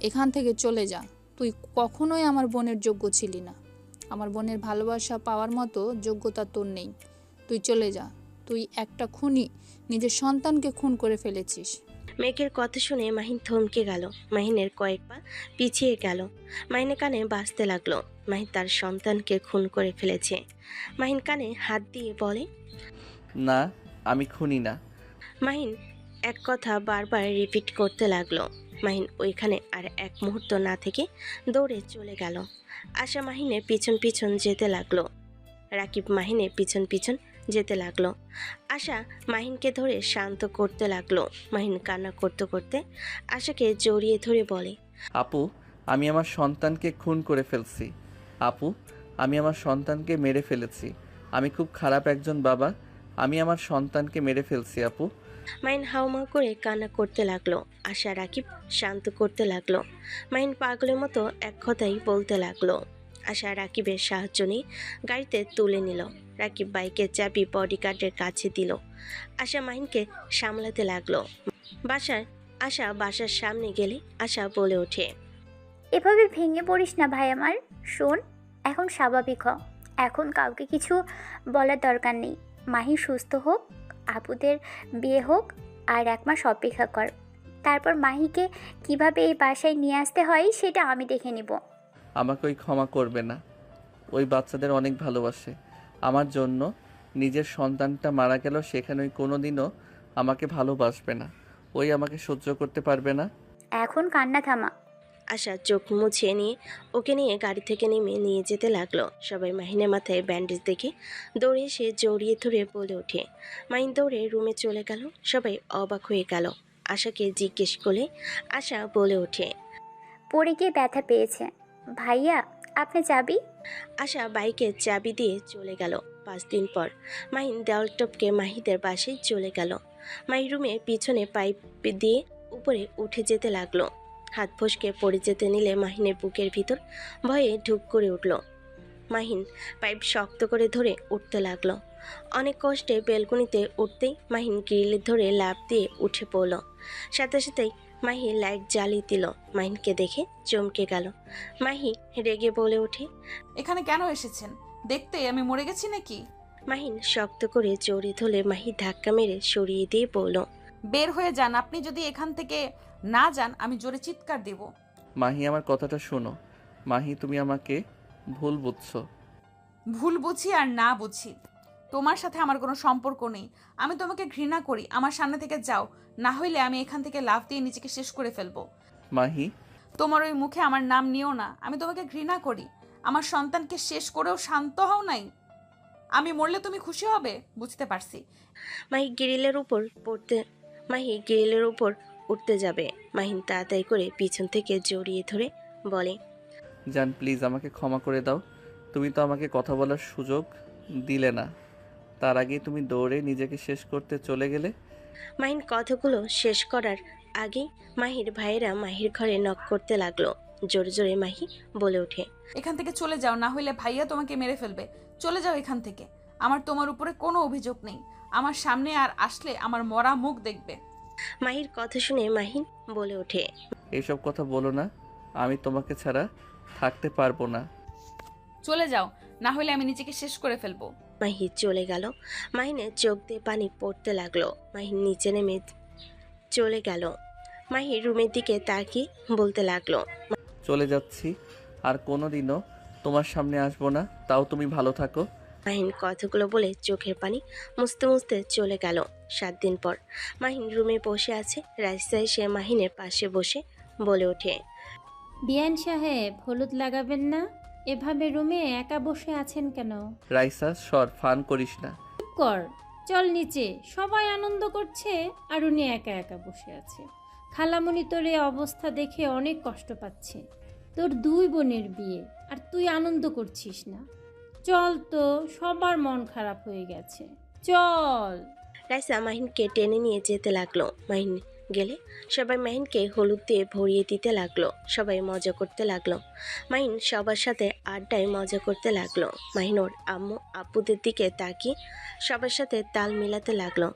এখান থেকে চলে যা। তুই কখনোই আমার বোনের যোগ্য ছিলি না। আমার বোনের ভালোবাসা পাওয়ার মতো যোগ্যতা তোর নেই। তুই চলে যা। তুই একটা খুনি, নিজের সন্তানকে খুন করে ফেলেছিস। মেঘের কথা শুনে মাহিন থমকে গেল। মাহিনের কয়েক পা পিছিয়ে গেল। মাহিনের কানে বাজতে লাগলো, মাহিন তার সন্তানকে খুন করে ফেলেছে। মাহিন কানে হাত দিয়ে বলে, না আমি খুনি না। মাহিন এক কথা বারবার রিপিট করতে লাগলো। মাহিন ওইখানে আর এক মুহূর্ত না থেকে দৌড়ে চলে গেল। আশা মাহিনের পিছন পিছন যেতে লাগলো। রাকিব মাহিনের পিছন পিছন যেতে লাগলো। আশা মাহিনকে ধরে শান্ত করতে লাগলো। মাহিন কান্না করতে করতে আশাকে জড়িয়ে ধরে বলে, আপু আমি আমার সন্তানকে খুন করে ফেলছি। আপু আমি আমার সন্তানকে মেরে ফেলেছি। আমি খুব খারাপ একজন বাবা। আমি আমার সন্তানকে মেরে ফেলছি আপু। মাহিন হাউমা করে কান্না করতে লাগলো। আশা রাকিব শান্ত করতে লাগলো। মাহিন পাগলের মতো এক কথাই বলতে লাগলো, আশা রাকিবের সাহায্য নিয়ে গাড়িতে তুলে নিল। রাকিব বাইকের চাবি বডিগার্ডের কাছে দিল। আশা মাহিনকে সামলাতে লাগলো। বাসার সামনে গেলে আশা বলে ওঠে, এভাবে ভেঙে পড়িস না ভাই আমার। শোন, এখন স্বাভাবিক হ। এখন কাউকে কিছু বলার দরকার নেই। মাহি সুস্থ হোক, আপুদের বিয়ে হোক, আর 1 মাস অপেক্ষা কর। তারপর মাহিকে কিভাবে এই বাসায় নিয়ে আসতে হয় সেটা আমি দেখে নিব। আমাকে ওই ক্ষমা করবে না। ওই বাচ্চাদের অনেক ভালোবাসে। আমার জন্য নিজের সন্তানটা মারা গেল, সেখানে ওই কোনোদিনও আমাকে ভালোবাসবে না। ওই আমাকে সহ্য করতে পারবে না। এখন কান্না থামা। আশা চোখ মুছিয়ে নিয়ে ওকে নিয়ে গাড়ি থেকে নেমে নিয়ে যেতে লাগলো। সবাই মাহিনের মাথায় ব্যান্ডেজ দেখে দৌড়ে এসে জড়িয়ে ধরে বলে ওঠে। মাহিন দৌড়ে রুমে চলে গেল। সবাই অবাক হয়ে গেল। আশাকে জিজ্ঞেস করলে আশা বলে ওঠে, পড়ে গিয়ে ব্যথা পেয়েছে। ভাইয়া, আপনি চাবি? আশা বাইকের চাবি দিয়ে চলে গেল। 5 দিন পর মাহিন দেওয়াল টপকে মাহিদের বাসায় চলে গেল। মাহি রুমে পিছনে পাইপ দিয়ে উপরে উঠে যেতে লাগলো। হাত ফসকে পড়ে যেতে নিলে মাহিনের বুকের ভিতর ভয়ে ঢুক করে উঠল। মাহিন পাইপ শক্ত করে ধরে উঠতে লাগলো। অনেক কষ্টে বেলকনিতে উঠতেই মাহিন গ্রিলে ধরে লাফ দিয়ে উঠে পড়ল। সাথে সাথেই মাহি লাইট জ্বালিয়ে দিল। মাহিনকে দেখে চমকে গেল। মাহি রেগে বলে ওঠে, এখানে কেন এসেছেন? দেখতে আমি মরে গেছি নাকি? মাহিন শক্ত করে জড়িয়ে ধরে মাহি ধাক্কা মেরে সরিয়ে দিয়ে বলল, বের হয়ে যান। আপনি যদি এখান থেকে না যান আমি জোরে চিৎকার দেব। মাহি, আমার কথাটা শোনো। মাহি, তুমি আমাকে ভুল বুঝছো। ভুল বুঝি আর না বুঝি, তোমার সাথে আমার কোনো সম্পর্ক নেই। আমি তোমাকে ঘৃণা করি। আমার সামনে থেকে যাও, না হইলে আমি এখান থেকে লাফ দিয়ে নিজেকে শেষ করে ফেলবো। মাহি, তোমার ওই মুখে আমার নাম নিও না। আমি তোমাকে ঘৃণা করি। আমার সন্তানকে শেষ করেও শান্ত হও নাই। আমি মরলে তুমি খুশি হবে, বুঝতে পারছি। মাহি গ্রিলের উপর উঠতে যাবে। মাহিন তাড়াতাড়ি করে পিছন থেকে জড়িয়ে ধরে বলে, জান প্লিজ আমাকে ক্ষমা করে দাও। তুমি তো আমাকে কথা বলার সুযোগ দিলে না। তার আগেই তুমি দৌড়ে নিজেকে শেষ করতে চলে গেলে। মাহিন কথাগুলো শেষ করার আগেই মাহির ভাইয়েরা মাহির ঘরে নক করতে লাগলো। জোরে জোরে মাহি বলে ওঠে, এখান থেকে চলে যাও, না হইলে ভাইয়া তোমাকে মেরে ফেলবে। চলে যাও এখান থেকে। আমার তোমার উপরে কোনো অভিযোগ নেই। আমার সামনে আর আসলে আমার মরা মুখ দেখবে। মাহির কথা শুনে মাহিন বলে ওঠে, এইসব কথা বলো না। আমি তোমাকে ছাড়া থাকতে পারবো না। চলে যাও, না হইলে আমি নিজেকে শেষ করে ফেলবো। মাহি চলে গেল। মাহিনের চোখ দিয়ে পানি পড়তে লাগলো। মাহিন নিচে নেমে চলে গেল। মাহির রুমের দিকে তাকিয়ে বলতে লাগলো, চলে যাচ্ছি, আর কোনোদিনও তোমার সামনে আসবো না। তাও তুমি ভালো থাকো। মাহিন কথাগুলো বলে চোখের পানি মুছতে মুছতে চলে গেল। 7 দিন পর মাহিন রুমে বসে আছে। রাইসা এসে মাহিনের পাশে বসে বলে ওঠে, বিয়ান সাহেব, হলুদ লাগাবেন না? এভাবে রুমে একা বসে আছেন কেন? রাইসা, সর, ফান করিস না। চুপ কর, চল নিচে। সবাই আনন্দ করছে আর উনি একা একা বসে আছে। খালামণি তোর এই অবস্থা দেখে অনেক কষ্ট পাচ্ছে। তোর 2 বোনের বিয়ে আর তুই আনন্দ করছিস না। চল তো, সবার মন খারাপ হয়ে গেছে, চল। রাইসা মাহিনকে টেনে নিয়ে যেতে লাগলো। মাহিন গেলে সবাই মাহিনকে হলুদ দিয়ে ভরিয়ে দিতে লাগলো। সবাই মজা করতে লাগলো। মাহিন সবার সাথে আড্ডায় মজা করতে লাগলো। মাহিন ওর আম্মু আপুদের দিকে তাকিয়ে সবার সাথে তাল মিলাতে লাগলো।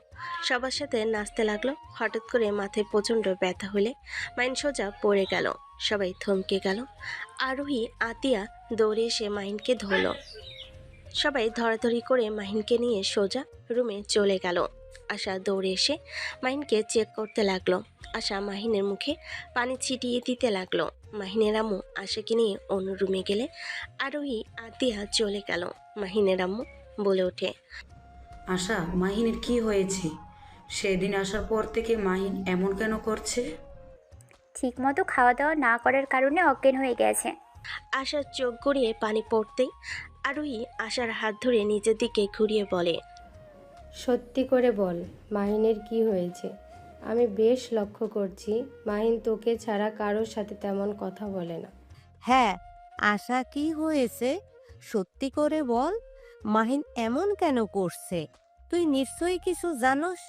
সবার সাথে নাচতে লাগলো। হঠাৎ করে মাথায় প্রচণ্ড ব্যথা হলে মাহিন সোজা পড়ে গেল। সবাই থমকে গেল। আরোহী আতিয়া দৌড়ে এসে মাহিনকে ধরল। সবাই ধরাধরি করে মাহিনকে নিয়ে সোজা রুমে চলে গেল। আশা দৌড়ে এসে মাহিনকে চেক করতে লাগলো। আশা মাহিনের মুখে পানি ছিটিয়ে দিতে লাগলো। মাহিনের আম্মু আশাকে নিয়ে অন্য রুমে গেলে আরোহী আতিয়া চলে গেল। মাহিনের আম্মু বলে ওঠে, আশা, মাহিনের কি হয়েছে? সেদিন আসার পর থেকে মাহিন এমন কেন করছে? ঠিকমতো খাওয়া দাওয়া না করার কারণে অজ্ঞান হয়ে গেছে। আশার চোখ গড়িয়ে পানি পড়তেই আরোহী আশার হাত ধরে নিজের দিকে ঘুরিয়ে বলে, সত্যি করে বল, মাহিনের কি হয়েছে? আমি বেশ লক্ষ্য করছি মাহিন তোকে ছাড়া কারোর সাথে তেমন কথা বলে না। হ্যাঁ, আশা, কি হয়েছে সত্যি করে বল। মাহিন এমন কেন করছে? তুই নিশ্চয়ই কিছু জানোস।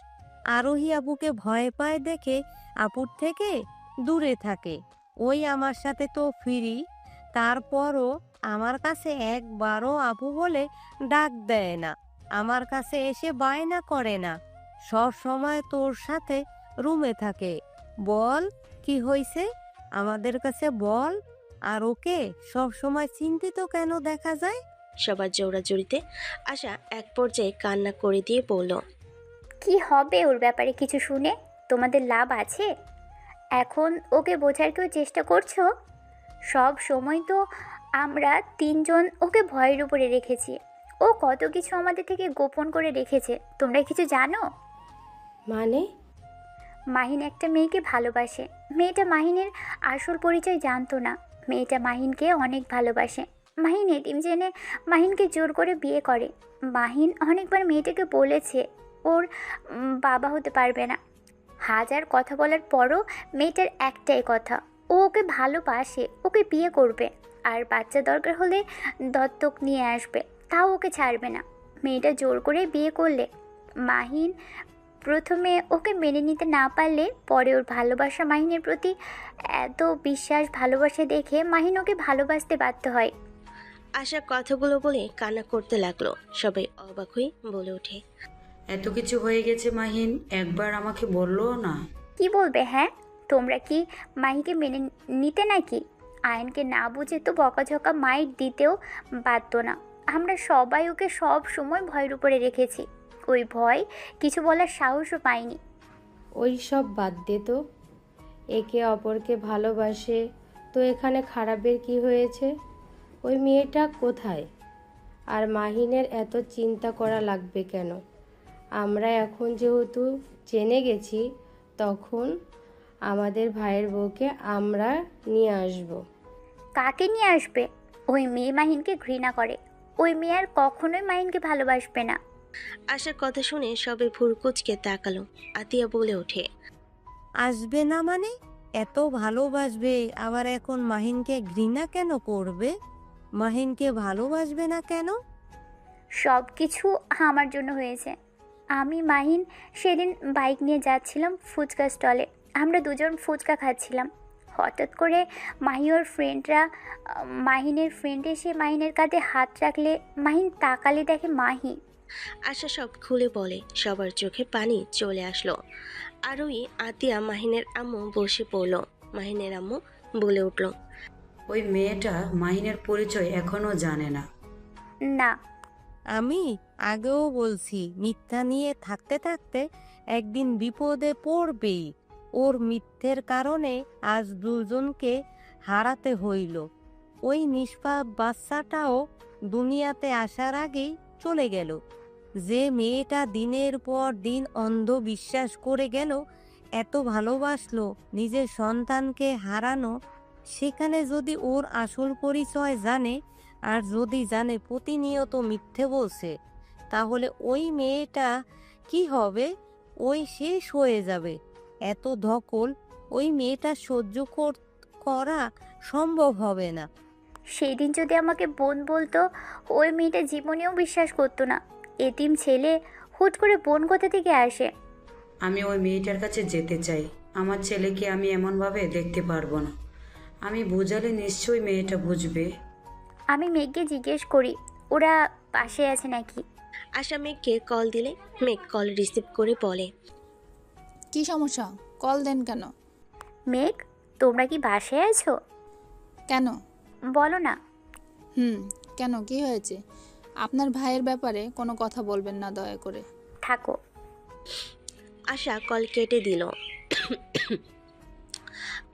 আরোহী আপুকে ভয় পায় দেখে আপুর থেকে দূরে থাকে। ওই আমার সাথে তো ফ্রি, তারপরও আমার কাছে একবারও আপু বলে ডাক দেয় না, আমার কাছে এসে বায়না করে না, সব সময় তোর সাথে রুমে থাকে। বল কি হয়েছে আমাদের কাছে বল। আর ওকে সব সময় চিন্তিত কেন দেখা যায়? সবার জোড়াজুড়িতে আশা এক পর্যায়ে কান্না করে দিয়ে বলল, কি হবে ওর ব্যাপারে কিছু শুনে? তোমাদের লাভ আছে? এখন ওকে বোঝার কেউ চেষ্টা করছো? সব সময় তো আমরা তিনজন ওকে ভয়ের উপরে রেখেছি। ও কত কিছু আমাদের থেকে গোপন করে রেখেছে, তোমরা কিছু জানো? মানে? মাহিন একটা মেয়েকে ভালোবাসে। মেয়েটা মাহিনের আসল পরিচয় জানতো না। মেয়েটা মাহিনকে অনেক ভালোবাসে। মাহিন এতিম জেনে মাহিনকে জোর করে বিয়ে করে। মাহিন অনেকবার মেয়েটাকে বলেছে ওর বাবা হতে পারবে না। হাজার কথা বলার পরও মেয়েটার একটাই কথা, ও ওকে ভালোবাসে, ওকে বিয়ে করবে, আর বাচ্চা দরকার হলে দত্তক নিয়ে আসবে, তাও ওকে ছাড়বে না। মেয়েটা জোর করে বিয়ে করলে মাহিন প্রথমে ওকে মেনে নিতে না পারলে পরে ওর ভালোবাসা মাহিনের প্রতি এত বিশ্বাস ভালোবাসা দেখে মাহিন ওকে ভালোবাসতে বাধ্য হয়। আশা কথাগুলো বলে কান্না করতে লাগলো। সবাই অবাক হয়ে বলে ওঠে, এত কিছু হয়ে গেছে মাহিন একবার আমাকে বললো না? কি বলবে? হ্যাঁ, তোমরা কি মাহিকে মেনে নিতে নাকি? আয়নকে না বুঝে তো বকাঝকা মাইর দিতেও বাধ্য না। আমরা সবাই ওকে সব সময় ভয়ের উপরে রেখেছি। ওই ভয় কিছু বলার সাহসও পাইনি। ওই সব বাদ দে তো, একে অপরকে ভালোবাসে তো এখানে খারাপের কি হয়েছে? ওই মেয়েটা কোথায়? আর মাহিনের এত চিন্তা করা লাগবে কেন? আমরা এখন যেহেতু জেনে গেছি, তখন আমাদের ভাইয়ের বউকে আমরা নিয়ে আসব। কাকে নিয়ে আসবে? ওই মেয়ে মাহিনকে ঘৃণা করে। ওই মেয়ে আর কখনোই মাহিনকে ভালোবাসবে না। আশার কথা শুনে সবে ভুরকুচকে তাকালো। আতিয়া বলে ওঠে, আসবে না মানে? এত ভালোবাসবে আবার এখন মাহিনকে ঘৃণা কেন করবে? মাহিনকে ভালোবাসবে না কেন? সব কিছু আমার জন্য হয়েছে। আমি মাহিন সেদিন বাইক নিয়ে যাচ্ছিলাম ফুচকা স্টলে। আমরা দুজন ফুচকা খাচ্ছিলাম। হঠাৎ করে ওর ফ্রেন্ডরা মাহিনের ফ্রেন্ড এসে মাহিনের কাঁধে হাত রাখলে মাহিন তাকালে দেখে মাহি। আশা সব খুলে বলে। সবার চোখে পানি চলে আসলো। আরোই আতিয়া মাহিনের আম্মু বসে পড়ল। মাহিনের আম্মু বলে উঠল, ওই মেয়েটা মাহিনের পরিচয় এখনো জানে না। না, আমি আগেও বলছি, মিথ্যা নিয়ে থাকতে থাকতে একদিন বিপদে পড়বেই। ওর মিথ্যের কারণে আজ দুজনকে হারাতে হইল। ওই নিষ্পাপ বাচ্চাটাও দুনিয়াতে আসার আগেই চলে গেল। যে মেয়েটা দিনের পর দিন অন্ধ বিশ্বাস করে গেল, এত ভালোবাসলো, নিজের সন্তানকে হারানো, সেখানে যদি ওর আসল পরিচয় জানে, আর যদি জানে প্রতিনিয়ত মিথ্যে বলছে, তাহলে ওই মেয়েটা কি হবে? ওই শেষ হয়ে যাবে। এত ধকল ওই মেয়েটা সহ্য করা সম্ভব হবে না। সেই দিন যদি আমাকে বোন বলতো, ওই মেয়েটা জীবনেও বিশ্বাস করতো না। এতিম ছেলে, হুট করে বোন কোথা থেকে আসে? আমি ওই মেয়েটার কাছে যেতে চাই। আমার ছেলেকে আমি এমনভাবে দেখতে পারবো না। আমি বোঝালে নিশ্চয়ই মেয়েটা বুঝবে। আমি মেঘকে জিজ্ঞেস করি ওরা পাশে আছে নাকি। আশা মেঘকে কল দিলে মেঘ কল রিসিভ করে বলে, কি সমস্যা? কল দেন কেন? মেঘ, তোমরা কি বাসায় আছো? কেন? বলো না। কেন, কি হয়েছে? আপনার ভাইয়ের ব্যাপারে কোনো কথা বলবেন না দয়া করে। থাকো। আশা কল কেটে দিল।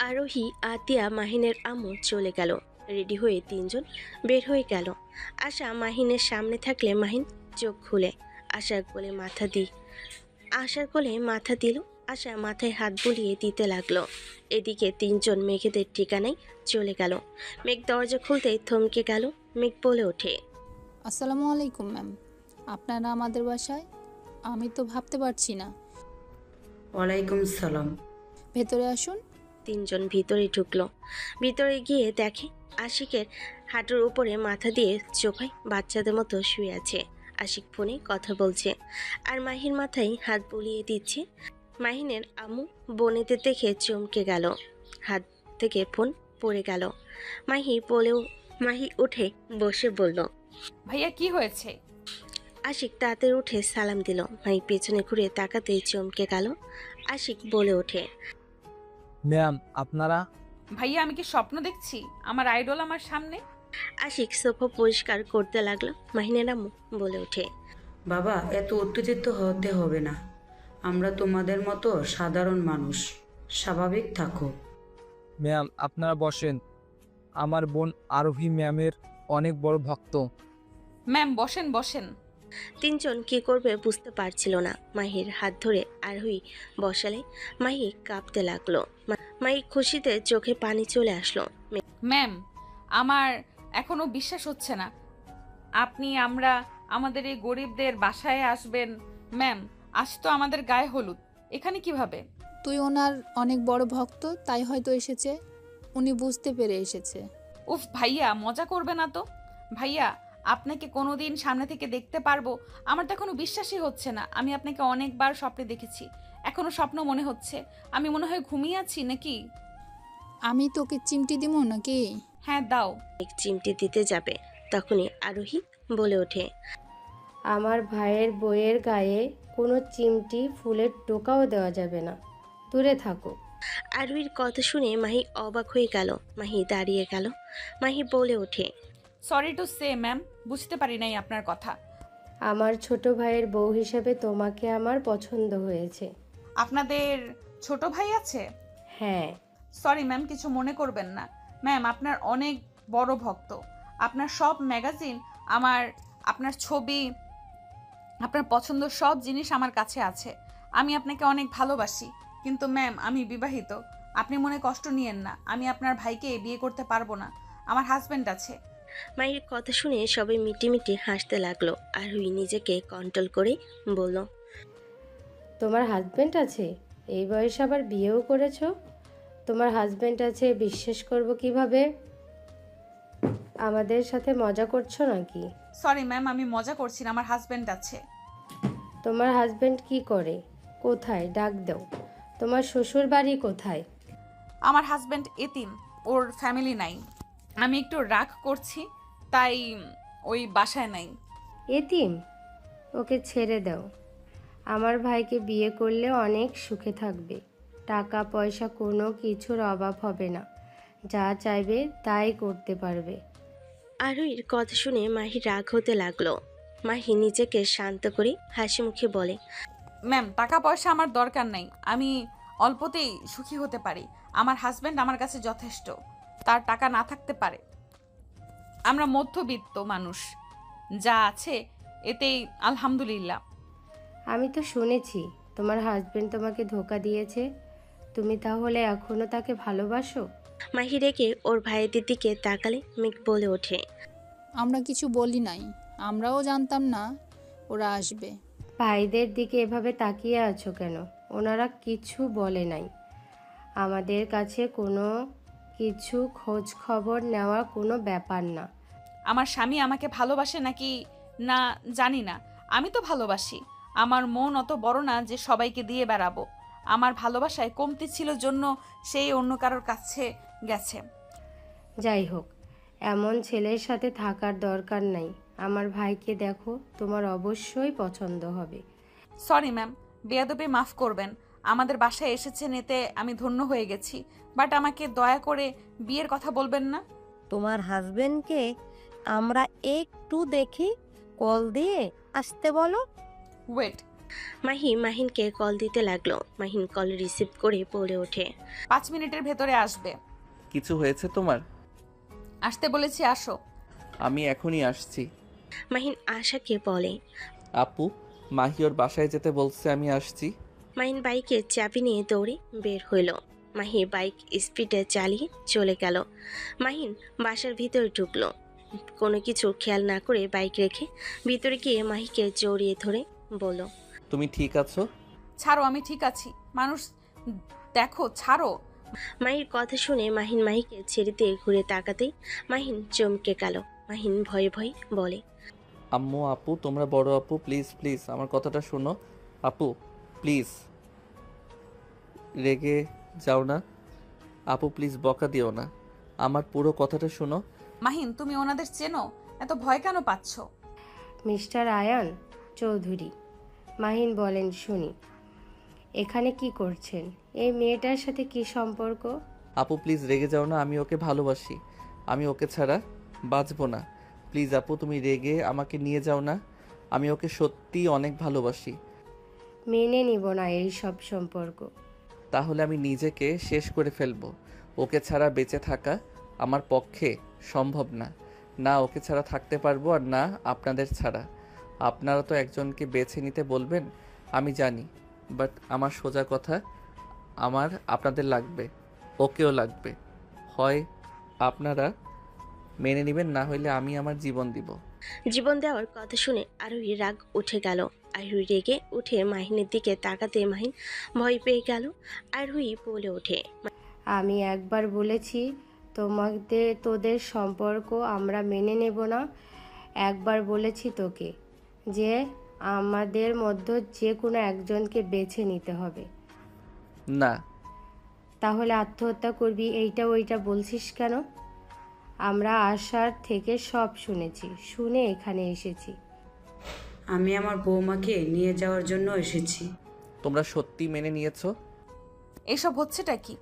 আরোহী, আতিয়া, মাহিনের আম্মু চলে গেল। রেডি হয়ে তিনজন বের হয়ে গেল। আশা মাহিনের সামনে থাকলে মাহিন চোখ খুলে আশার কোলে মাথা দিল। আশা মাথায় হাত বুলিয়ে দিতে লাগলো। এদিকে তিনজন মেঘেদের ঠিকানায় চলে গেল। মেঘ দরজা খুলতেই থমকে গেল। মেঘ বলে ওঠে, আসসালামু আলাইকুম ম্যাম, আপনারা আমাদের বাসায়? আমি তো ভাবতে পারছি না। ওয়ালাইকুম সালাম। ভেতরে আসুন। তিনজন ভিতরে ঢুকলো। ভিতরে গিয়ে দেখে আশিকের হাঁটুর উপরে মাথা দিয়ে সোফায় বাচ্চাদের মতো শুয়ে আছে। আশিক ফোনে কথা বলছে আর মাহির মাথায় হাত বুলিয়ে দিচ্ছে। মাহিনের আম্মু বোনেদের দেখে চমকে গেল। হাত থেকে ফোন পড়ে গেল। মাহি উঠে বসে বলল, ভাইয়া কি হয়েছে? আশিক তাড়াতাড়ি উঠে সালাম দিল। মাহি পেছনে ঘুরে তাকাতেই চমকে গেল। আশিক বলে ওঠে, ম্যাম আপনারা? ভাইয়া আমি কি স্বপ্ন দেখছি? আমার আইডল আমার সামনে। আশিক সোফা পরিষ্কার করতে লাগলো। মাহিনের আম্মু বলে ওঠে, বাবা এত উত্তেজিত হতে হবে না, আমরা তোমাদের মতো সাধারণ মানুষ, স্বাভাবিক থাকো। ম্যাম আপনারা বসেন, আমার বোন আরোহী ম্যামের অনেক বড় ভক্ত। ম্যাম বসেন বসেন। তিনজন কি করবে বুঝতে পারছিল না। মাহির হাত ধরে আরোহী বসালে মাহি কাঁপতে লাগলো। মাহি খুশিতে চোখে পানি চলে আসলো। ম্যাম আমার এখনো বিশ্বাস হচ্ছে না আমরা আমাদের এই গরিবদের বাসায় আসবেন। ম্যাম আজ তো আমাদের গায়ে হলুদ, এখানে কিভাবে? তুই ওনার অনেক বড় ভক্ত, তাই হয়তো এসেছে, উনি বুঝতে পেরে এসেছে। উফ ভাইয়া মজা করবে না তো। ভাইয়া আপনাকে কোনোদিন সামনে থেকে দেখতে পারবো? আমার তো এখনো বিশ্বাসই হচ্ছে না। আমি আপনাকে অনেকবার স্বপ্নে দেখেছি, এখনো স্বপ্ন মনে হচ্ছে। আমি মনে হয় ঘুমিয়ে আছি নাকি? আমি তোকে চিমটি দিব নাকি? হ্যাঁ দাও। চিমটি দিতে যাবে তখনই আরোহী বলে ওঠে, আমার ভাইয়ের বইয়ের গায়ে কোনো চিমটি ফুলের টোকাও দেওয়া যাবে না, দূরে থাকো। আরোহীর কথা শুনে মাহি অবাক হয়ে গেল। মাহি দাঁড়িয়ে গেল। মাহি বলে ওঠে, সরি টু সে ম্যাম, বুঝতে পারি নাই আপনার কথা। আমার ছোট ভাইয়ের বউ হিসেবে তোমাকে আমার পছন্দ হয়েছে। আপনাদের ছোট ভাই আছে? হ্যাঁ। সরি ম্যাম, কিছু মনে করবেন না। ম্যাম আপনার অনেক বড় ভক্ত। আপনার সব ম্যাগাজিন, আপনার ছবি, আপনার পছন্দ সব জিনিস আমার কাছে আছে। আমি আপনাকে অনেক ভালোবাসি। কিন্তু ম্যাম আমি বিবাহিত, আপনি মনে কষ্ট নিয়েন না। আমি আপনার ভাইকে বিয়ে করতে পারবো না, আমার হাজবেন্ড আছে। মায়ের কথা শুনে সবাই মিটিমিটি হাসতে লাগলো। আরোহী নিজেকে কন্ট্রোল করে বলল, তোমার হাজবেন্ড আছে? এই বয়সে আবার বিয়েও করেছো? তোমার হাজবেন্ড আছে বিশ্বাস করব কিভাবে? আমাদের সাথে মজা করছো নাকি? সরি ম্যাম, আমি মজা করছি না, আমার হাজবেন্ড আছে। তোমার হাজবেন্ড কি করে? কোথায়? ডাক দাও। তোমার শ্বশুর বাড়ি কোথায়? আমার হাজবেন্ড এতিম, ওর ফ্যামিলি নাই। আমি একটু রাগ করছি তাই ওই বাসায় নাই। এতিম? ওকে ছেড়ে দাও। আমার ভাইকে বিয়ে করলে অনেক সুখে থাকবে, টাকা পয়সা কোনো কিছুর অভাব হবে না, যা চাইবে তাই করতে পারবে। আরোহীর কথা শুনে মাহি রাগ হতে লাগলো। মাহি নিজেকে শান্ত করে হাসি মুখে বলে, ম্যাম টাকা পয়সা আমার দরকার নাই, আমি অল্পতেই সুখী হতে পারি। আমার হাজবেন্ড আমার কাছে যথেষ্ট। তার টাকা না থাকতে পারে, আমরা মধ্যবিত্ত মানুষ, যা আছে এতেই আলহামদুলিল্লাহ। আমি তো শুনেছি তোমার হাজবেন্ড তোমাকে ধোকা দিয়েছে, তুমি তাহলে এখনো তাকে ভালোবাসো? মাহি রেগে ওর ভাইয়ের দিকে তাকালে মেঘ বলে ওঠে, আমরা কিছু বলি নাই, আমরাও জানতাম না ওরা আসবে। ভাইদের দিকে এভাবে তাকিয়ে আছো কেন? ওনারা কিছু বলে নাই। আমাদের কাছে কোনো কিছু খোঁজ খবর নেওয়া কোনো ব্যাপার না। আমার স্বামী আমাকে ভালোবাসে নাকি না জানি না, আমি তো ভালোবাসি। আমার মন অত বড় না যে সবাইকে দিয়ে বেড়াবো। আমার ভালোবাসায় কমতি ছিল জন্য সেই অন্য কারোর কাছে গেছে। যাই হোক, এমন ছেলের সাথে থাকার দরকার নাই। আমার ভাইকে দেখো, তোমার অবশ্যই পছন্দ হবে। সরি ম্যাম, বেয়াদবি মাফ করবেন। আমাদের বাসায় এসেছেন এতে আমি ধন্য হয়ে গেছি, বাট আমাকে দয়া করে বিয়ের কথা বলবেন না। তোমার হাজবেন্ডকে আমরা একটু দেখি, কল দিয়ে আসতে বলো। ওয়েট। মাহি মাহিনকে কল দিতে লাগলো। মাহিন কল রিসিভ করে বলে ওঠে, 5 মিনিটের ভেতরে আসবে। কিছু হয়েছে তোমার? আসতে বলেছি, আসো। আমি এখনই আসছি। মাহিন আশাকে বলে, আপু মাহি ওর বাসায় যেতে বলছে, আমি আসছি। মাহিন বাইকের চাবি নিয়ে দৌড়ে বের হইল। মাহি বাইক স্পিডে চালিয়ে চলে গেল। মাহিন বাসার ভিতরে ঢুকলো। কোনো কিছু খেয়াল না করে বাইক রেখে ভিতরে গিয়ে মাহিকে জড়িয়ে ধরে বলল, তুমি ঠিক আছো? ছাড়ো, আমি ঠিক আছি। মানুষ দেখো, ছাড়ো। মাহির কথা শুনে মাহিন মাহিকে ছেড়ে দিয়ে ঘুরে তাকাতেই মাহিন চমকে গেল। মাহিন ভয়ে ভয়ে বলে, আম্মু আপু তোমরা বড় আপু, প্লিজ প্লিজ আমার কথাটা শোনো আপু, প্লিজ রেগে যাও না আপু, প্লিজ বকা দিও না। আমার পুরো কথাটা শোনো। মাহিন, তুমি ওনাদের চেনো? এত ভয় কেন পাচ্ছ? মিস্টার আয়ান চৌধুরী, মাহিন বলেন শুনি। এখানে কি করছেন? এই মেয়েটার সাথে কি সম্পর্ক? আপু প্লিজ রেগে যাও না, আমি ওকে ভালোবাসি। আমি ওকে ছাড়া বাঁচবো না। প্লিজ আপু তুমি রেগে আমাকে নিয়ে যাও না। আমি ওকে সত্যি অনেক ভালোবাসি। মেনে নিব না এই সব সম্পর্ক। তাহলে আমি নিজেকে শেষ করে ফেলবো। ওকে ছাড়া বেঁচে থাকা আমার পক্ষে সম্ভব না। না ওকে ছাড়া থাকতে পারবো, আর না আপনাদের ছাড়া। আপনারা তো একজনকে বেছে নিতে বলবেন আমি জানি, বাট আমার সোজা কথা, আমার আপনাদের লাগবে, ওকেও লাগবে। হয় আপনারা মেনে নেবেন, না হইলে আমি আমার জীবন দিব। জীবন দেওয়ার কথা শুনে আরোহী রাগ উঠে গেল। আরোহী রেগে উঠে মাহিনের দিকে তাকাতে মাহিন ভয় পেয়ে গেল। আরোহী বলে ওঠে, আমি একবার বলেছি তোদের সম্পর্ক আমরা মেনে নেব না। একবার বলেছি তোকে যে আমাদের মধ্যে যে কোনো একজনকে বেছে নিতে হবে। না। তাহলে আত্মহত্যা করবি এইটা ওইটা বলছিস কেন? আমরা আশার থেকে সব শুনেছি, শুনে এখানে এসেছি। আমি আমার বৌমাকে নিয়ে যাওয়ার জন্য এসেছি। তোমরা সত্যি মেনে নিয়েছো? এসব হচ্ছেটা কি?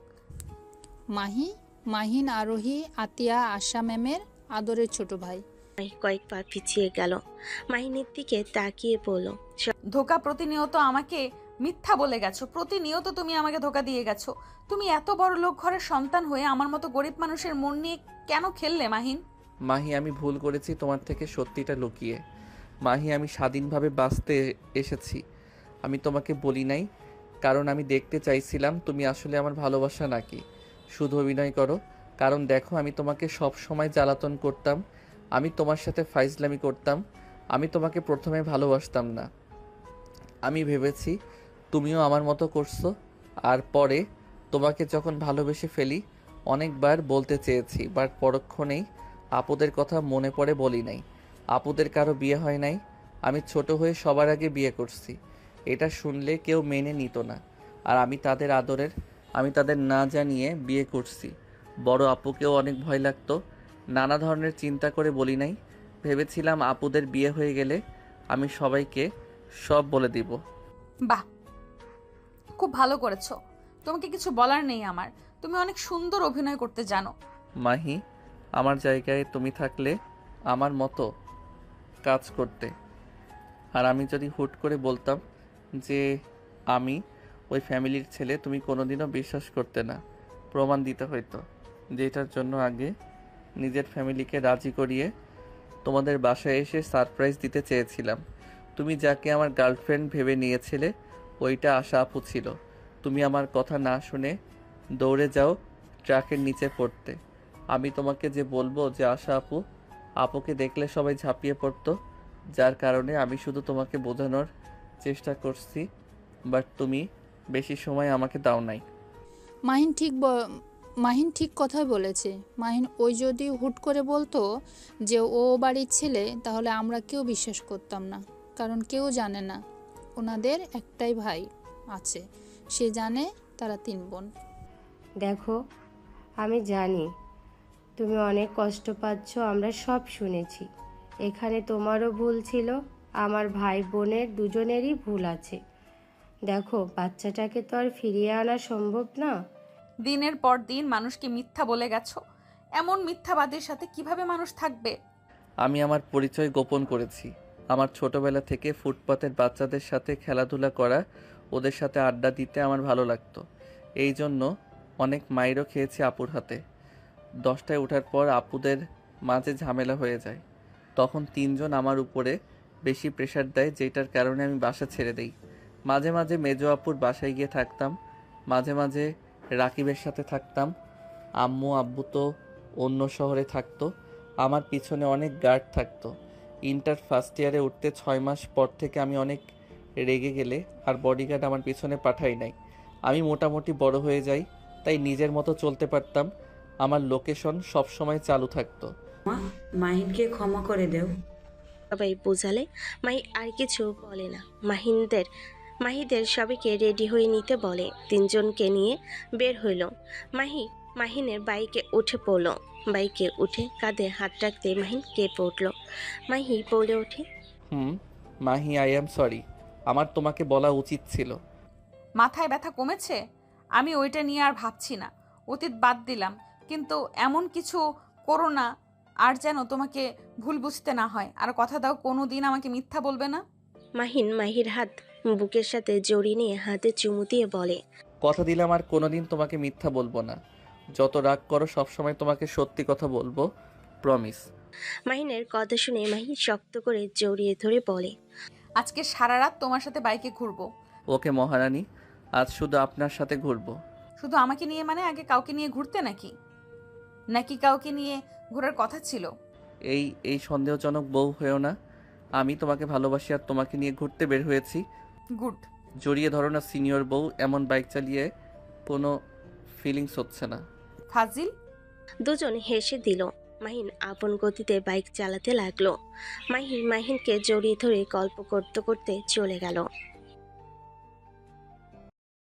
মাহিন আরোহী আতিয়া আশা ম্যামের আদরের ছোট ভাই। মাহি কয়েক পা পিছিয়ে গেল। মাহিনের দিকে তাকিয়ে বলল, ধোকা প্রতিনিয়ত আমাকে মিথ্যা বলে গেছো। প্রতিনিয়ত তুমি আমাকে ধোকা দিয়ে গেছো। তুমি এত বড় লোক ঘরের সন্তান হয়ে আমার মতো গরিব মানুষের মন নিয়ে কেন খেললে মাহিন? মাহি আমি ভুল করেছি তোমার থেকে সত্যিটা লুকিয়ে। মাহি আমি স্বাধীনভাবে বাঁচতে এসেছি। আমি তোমাকে বলি নাই, কারণ আমি দেখতে চাইছিলাম তুমি আসলে আমার ভালোবাসা নাকি শুধু অভিনয় করো। কারণ দেখো আমি তোমাকে সব সময় জ্বালাতন করতাম, আমি তোমার সাথে ফাইজলামি করতাম। আমি তোমাকে প্রথমে ভালোবাসতাম না। আমি ভেবেছি তুমিও আমার মতো করছো, আর পরে তোমাকে যখন ভালোবেসে ফেলি অনেকবার বলতে চেয়েছি, বাট পরক্ষণেই আপুদের কথা মনে পড়ে বলি নাই। আপুদের কারো বিয়ে হয় নাই, আমি ছোট হয়ে সবার আগে বিয়ে করছি। এটা শুনলে কেউ মেনে নিত না, আর আমি তাদের আদরের, আমি তাদের না জানিয়ে বিয়ে করছি। বড় আপুকেও অনেক ভয় লাগতো, নানা ধরনের চিন্তা করে বলি নাই। ভেবেছিলাম আপুদের বিয়ে হয়ে গেলে আমি সবাইকে সব বলে দিব। বাহ, খুব ভালো করেছো। তোমাকে কিছু বলার নেই আমার। তুমি অনেক সুন্দর অভিনয় করতে জানো। মাহি আমার জায়গায় তুমি থাকলে আমার মতো কাজ করতে, আর আমি যদি হুট করে বলতাম যে আমি ওই ফ্যামিলির ছেলে, তুমি কোনোদিনও বিশ্বাস করতে না। প্রমাণ দিতে হইতো, যেটার জন্য আগে নিজের ফ্যামিলিকে রাজি করিয়ে তোমাদের বাসায় এসে সারপ্রাইজ দিতে চেয়েছিলাম। তুমি যাকে আমার গার্লফ্রেন্ড ভেবে নিয়েছিলে ওইটা আশা আপু ছিল। তুমি আমার কথা না শুনে দৌড়ে যাও ট্রাকের নিচে পড়তে। আমি তোমাকে যে বলবো যে আশা আপুকে দেখলে সবাই ঝাঁপিয়ে পড়তো, যার কারণে আমি শুধু তোমাকে বোঝানোর চেষ্টা করছি, বাট তুমি বেশি সময় আমাকে দাও নাই। মাহিন ঠিক কথাই বলেছে। মাহিন ওই যদি হুট করে বলতো যে ও বাড়ির ছেলে, তাহলে আমরা কেউ বিশ্বাস করতাম না, কারণ কেউ জানে না ওনাদের একটাই ভাই আছে, সে জানে তারা 3 বোন। দেখো, আমি জানি তুমি অনেক কষ্ট পাচ্ছ, আমরা সব শুনেছি। এখানে তোমারও ভুল ছিল, আমার ভাই বোনের দুজনেরই ভুল আছে। দেখো, বাচ্চাটাকে তো আর ফিরিয়ে আনা সম্ভব না। দিনের পর দিন মানুষকে মিথ্যা বলে গেছো। এমন মিথ্যাবাদীর সাথে কিভাবে মানুষ থাকবে? আমি আমার পরিচয় গোপন করেছি। আমার ছোটবেলা থেকে ফুটপাতের বাচ্চাদের সাথে খেলাধুলা করা, ওদের সাথে আড্ডা দিতে আমার ভালো লাগতো। এই জন্য অনেক মাইরও খেয়েছি আপুর হাতে। 10টায় ওঠার পর আপুদের মাঝে ঝামেলা হয়ে যায়, তখন 3 জন আমার উপরে বেশি প্রেশার দেয়, যেটার কারণে আমি বাসা ছেড়ে দেই। মাঝে মাঝে মেজো আপুর বাসায় গিয়ে থাকতাম, মাঝে মাঝে রাকিবের সাথে থাকতাম। আম্মু আব্বু তো অন্য শহরে থাকতো, আমার পিছনে অনেক গার্ড থাকতো। ইন্টার ফার্স্ট ইয়ারে উঠতে 6 মাস পর থেকে আমি অনেক রেগে গেলে আর বডিগার্ড আমার পিছনে পাঠাই নাই। আমি মোটামুটি বড় হয়ে যাই, তাই নিজের মতো চলতে পারতাম। আমার লোকেশন সব সময় চালু থাকতো। মাহিনকে ক্ষমা করে দেও। সবাই বোঝালে মাহি আর কিছু বলে না। মাহিদের সবাইকে রেডি হয়ে নিতে বলে। 3 জনকে নিয়ে বের হইল। মাহি মাহিনের বাইকে উঠে পড়ল। বাইকে উঠে কাঁধে হাত রাখতে মাহিন কেঁপে উঠল। মাহি বলে ওঠে, মাহি, আই অ্যাম সরি। আমার তোমাকে বলা উচিত ছিল। মাথায় ব্যথা কমেছে? আমি ওইটা নিয়ে আর ভাবছি না, অতীত বাদ দিলাম। কিন্তু এমন কিছু করো না আর যেন তোমাকে ভুল বুঝতে না হয়। আর কথা দাও কোনো দিন আমাকে মিথ্যা বলবে না। মাহিন মাহির হাত বুকের সাথে জড়িয়ে নিয়ে হাতে চুমু দিয়ে বলে, কথা দিলাম আর কোনোদিন তোমাকে মিথ্যা বলবো না। যত রাগ করো সবসময় তোমাকে সত্যি কথা বলবো, প্রমিস। মাহিনের কথা শুনে মাহি শক্ত করে জড়িয়ে ধরে বলে, আজকে সারা রাত তোমার সাথে বাইকে ঘুরবো। ওকে মহারানী, আজ শুধু আপনার সাথে ঘুরবো। শুধু আমাকে নিয়ে মানে আগে কাউকে নিয়ে ঘুরতে নাকি? নাকি কাউকে নিয়ে ঘোরার কথা ছিল? এই সন্দেহজনক বউ হয়েও না। আমি তোমাকে ভালোবাসি আর তোমাকে নিয়ে ঘুরতে বের হয়েছি। গুড। জড়িয়ে ধরো না সিনিয়র বউ, এমন বাইক চালিয়ে কোনো ফিলিংস হচ্ছে না। ফাজিল। দুজন হেসে দিল। মাহিন আপন গতিতে বাইক চালাতে লাগলো। মাহিনকে জড়িয়ে ধরে গল্প করতে করতে চলে গেল।